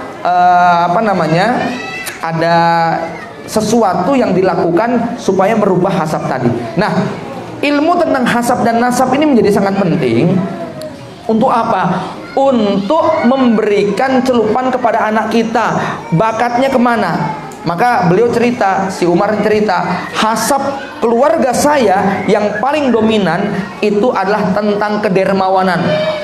ada sesuatu yang dilakukan supaya merubah hasab tadi. Nah, ilmu tentang hasab dan nasab ini menjadi sangat penting. Untuk apa? Untuk memberikan celupan kepada anak kita, bakatnya kemana. Maka beliau cerita, si Umar cerita, hasab keluarga saya yang paling dominan itu adalah tentang kedermawanan.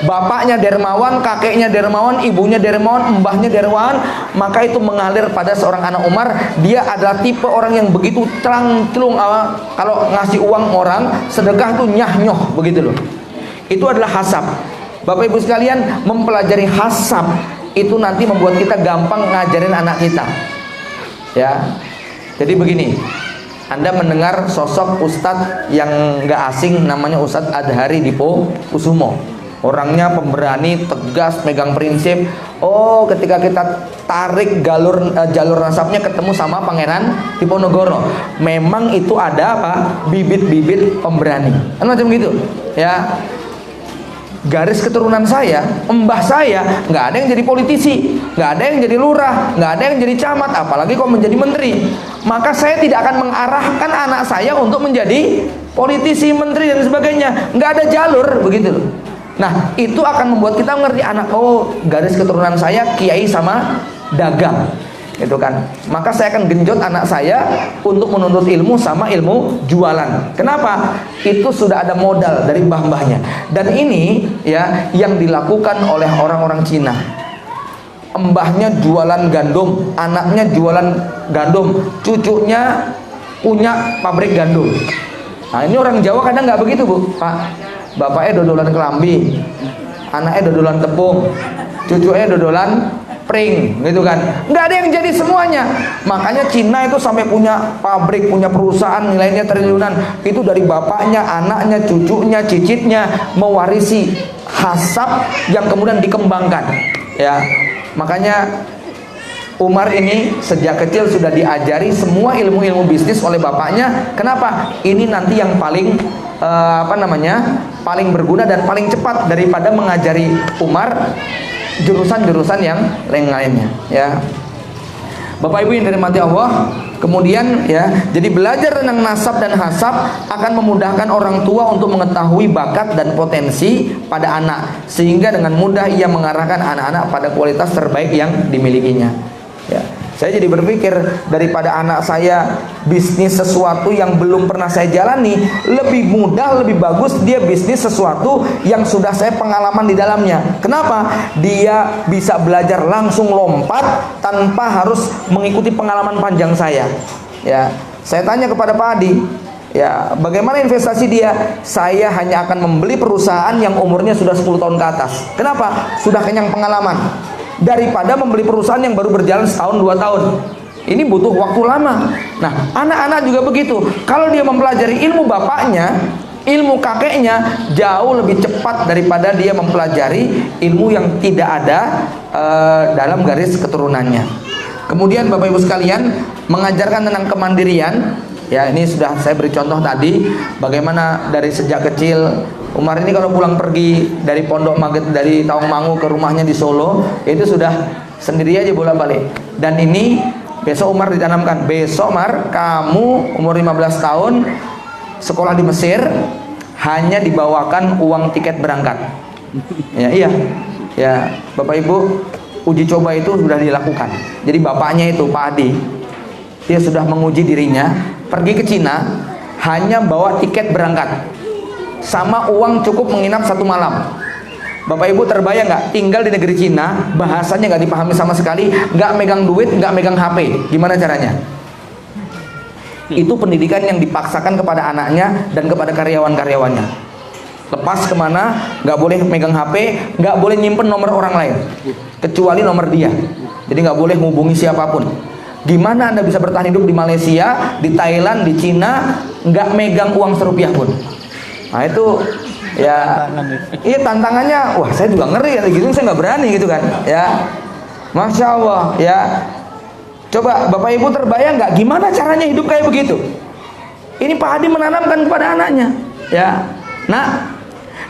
Bapaknya dermawan, kakeknya dermawan, ibunya dermawan, mbahnya dermawan. Maka itu mengalir pada seorang anak Umar. Dia adalah tipe orang yang begitu celung, kalau ngasih uang orang, sedekah itu nyah-nyoh begitu loh. Itu adalah hasab. Bapak Ibu sekalian, mempelajari hasab itu nanti membuat kita gampang ngajarin anak kita. Ya, jadi begini, Anda mendengar sosok ustadz yang nggak asing namanya Ustadz Adhari Dipo Kusumo. Orangnya pemberani, tegas, megang prinsip. Oh, ketika kita tarik jalur nasabnya ketemu sama Pangeran Diponegoro, memang itu ada apa? Bibit-bibit pemberani. Kan macam gitu, ya. Garis keturunan saya, mbah saya nggak ada yang jadi politisi, nggak ada yang jadi lurah, nggak ada yang jadi camat, apalagi kok menjadi menteri. Maka saya tidak akan mengarahkan anak saya untuk menjadi politisi, menteri dan sebagainya. Nggak ada jalur begitu loh. Nah, itu akan membuat kita mengerti anak, oh garis keturunan saya kiai sama dagang, gitu kan. Maka saya akan genjot anak saya untuk menuntut ilmu sama ilmu jualan. Kenapa? Itu sudah ada modal dari mbah-mbahnya. Dan ini ya yang dilakukan oleh orang-orang Cina. Mbahnya jualan gandum, anaknya jualan gandum, cucunya punya pabrik gandum. Nah, ini orang Jawa kadang nggak begitu, Bu. Pak, bapaknya dodolan kelambi, anaknya dodolan tepung, cucunya dodolan pring, gitu kan. Nggak ada yang jadi semuanya. Makanya Cina itu sampai punya pabrik, punya perusahaan nilainya triliunan. Itu dari bapaknya, anaknya, cucunya, cicitnya mewarisi hasab yang kemudian dikembangkan. Ya, makanya Umar ini sejak kecil sudah diajari semua ilmu-ilmu bisnis oleh bapaknya. Kenapa? Ini nanti yang paling paling berguna dan paling cepat daripada mengajari Umar jurusan-jurusan yang lainnya, ya. Bapak Ibu yang dirahmati Allah, kemudian ya, jadi belajar tentang nasab dan hasab akan memudahkan orang tua untuk mengetahui bakat dan potensi pada anak, sehingga dengan mudah ia mengarahkan anak-anak pada kualitas terbaik yang dimilikinya. Ya, saya jadi berpikir daripada anak saya bisnis sesuatu yang belum pernah saya jalani, lebih mudah, lebih bagus dia bisnis sesuatu yang sudah saya pengalaman di dalamnya. Kenapa? Dia bisa belajar langsung lompat tanpa harus mengikuti pengalaman panjang saya. Ya, saya tanya kepada Pak Adi, ya, bagaimana investasi dia? Saya hanya akan membeli perusahaan yang umurnya sudah 10 tahun ke atas. Kenapa? Sudah kenyang pengalaman. Daripada membeli perusahaan yang baru berjalan setahun 2 tahun. Ini butuh waktu lama. Nah, anak-anak juga begitu. Kalau dia mempelajari ilmu bapaknya, ilmu kakeknya, jauh lebih cepat daripada dia mempelajari ilmu yang tidak ada dalam garis keturunannya. Kemudian Bapak Ibu sekalian, mengajarkan tentang kemandirian. Ya, ini sudah saya beri contoh tadi, bagaimana dari sejak kecil Umar ini kalau pulang pergi dari Pondok Maget, dari Tawangmangu ke rumahnya di Solo, itu sudah sendiri aja bolak-balik. Dan ini besok Umar ditanamkan, besok Umar kamu umur 15 tahun sekolah di Mesir hanya dibawakan uang tiket berangkat. Ya, iya. Ya, Bapak Ibu, uji coba itu sudah dilakukan. Jadi bapaknya itu Pak Adi, dia sudah menguji dirinya, pergi ke Cina hanya bawa tiket berangkat sama uang cukup menginap 1 malam. Bapak Ibu terbayang nggak tinggal di negeri Cina, bahasanya nggak dipahami sama sekali, nggak megang duit, nggak megang HP, gimana caranya? Itu pendidikan yang dipaksakan kepada anaknya dan kepada karyawan-karyawannya. Lepas kemana, nggak boleh megang HP, nggak boleh nyimpen nomor orang lain, kecuali nomor dia. Jadi nggak boleh hubungi siapapun. Gimana Anda bisa bertahan hidup di Malaysia, di Thailand, di Cina, nggak megang uang serupiah pun? Nah itu ya, iya tantangannya. Wah, saya juga ngeri ya gitu, saya nggak berani gitu kan, ya. Masya Allah, ya. Coba Bapak Ibu terbayang nggak gimana caranya hidup kayak begitu? Ini Pak Adi menanamkan kepada anaknya, ya. Nah,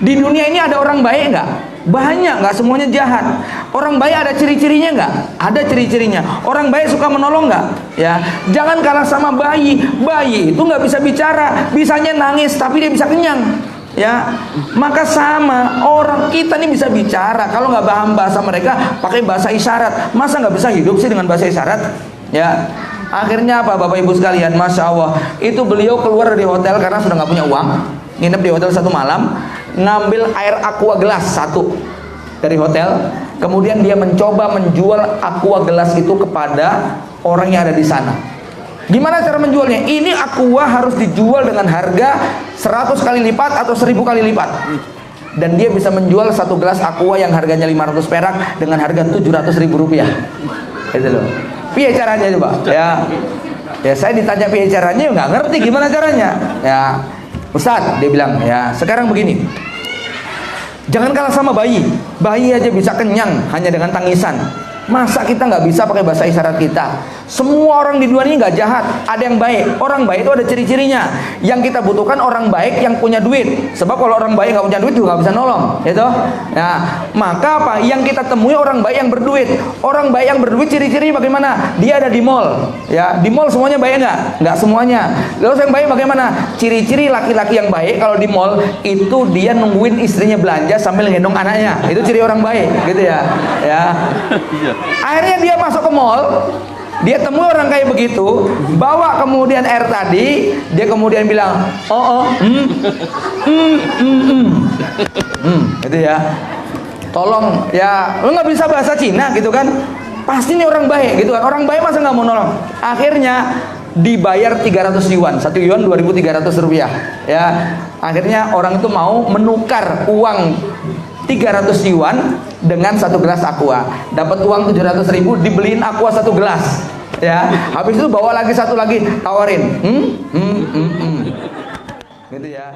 di dunia ini ada orang baik nggak? Banyak, nggak semuanya jahat. Orang baik ada ciri-cirinya nggak? Ada ciri-cirinya. Orang baik suka menolong nggak? Ya, jangan kalah sama bayi. Bayi itu nggak bisa bicara, bisanya nangis, tapi dia bisa kenyang. Ya, maka sama orang kita nih bisa bicara. Kalau nggak paham bahasa mereka, pakai bahasa isyarat. Masa nggak bisa hidup sih dengan bahasa isyarat? Ya, akhirnya apa Bapak Ibu sekalian? Masya Allah, itu beliau keluar dari hotel karena sudah nggak punya uang, nginep di hotel 1 malam. Ngambil air aqua gelas 1 dari hotel, kemudian dia mencoba menjual aqua gelas itu kepada orang yang ada di sana. Gimana cara menjualnya? Ini aqua harus dijual dengan harga 100 kali lipat atau 1000 kali lipat. Dan dia bisa menjual 1 gelas aqua yang harganya 500 perak dengan harga 700.000 rupiah. Itu loh. Piye caranya coba? Ya. Ya saya ditanya piye caranya, ya nggak ngerti gimana caranya. Ya Ustadz, dia bilang, ya sekarang begini, jangan kalah sama bayi. Bayi aja bisa kenyang hanya dengan tangisan. Masa kita nggak bisa pakai bahasa isyarat kita? Semua orang di dunia ini nggak jahat, ada yang baik. Orang baik itu ada ciri-cirinya. Yang kita butuhkan orang baik yang punya duit. Sebab kalau orang baik nggak punya duit juga nggak bisa nolong, gitu. Nah, maka apa? Yang kita temui orang baik yang berduit. Orang baik yang berduit ciri-cirinya bagaimana? Dia ada di mall, ya. Di mall semuanya baik nggak? Nggak semuanya. Lalu yang baik bagaimana? Ciri-ciri laki-laki yang baik kalau di mall itu dia nungguin istrinya belanja sambil gendong anaknya. Itu ciri orang baik, gitu ya. Ya. Akhirnya dia masuk ke mall, dia temui orang kayak begitu, bawa kemudian air tadi, dia kemudian bilang, gitu ya. Tolong, ya, lu nggak bisa bahasa Cina gitu kan? Pasti ini orang baik gitu kan? Orang baik masa nggak mau nolong? Akhirnya dibayar 300 yuan, 1 yuan 2.300 rupiah. Ya, akhirnya orang itu mau menukar uang 300 yuan dengan 1 gelas aqua. Dapat uang 700.000, dibeliin aqua 1 gelas. Ya, habis itu bawa lagi 1 lagi, tawarin. Gitu ya.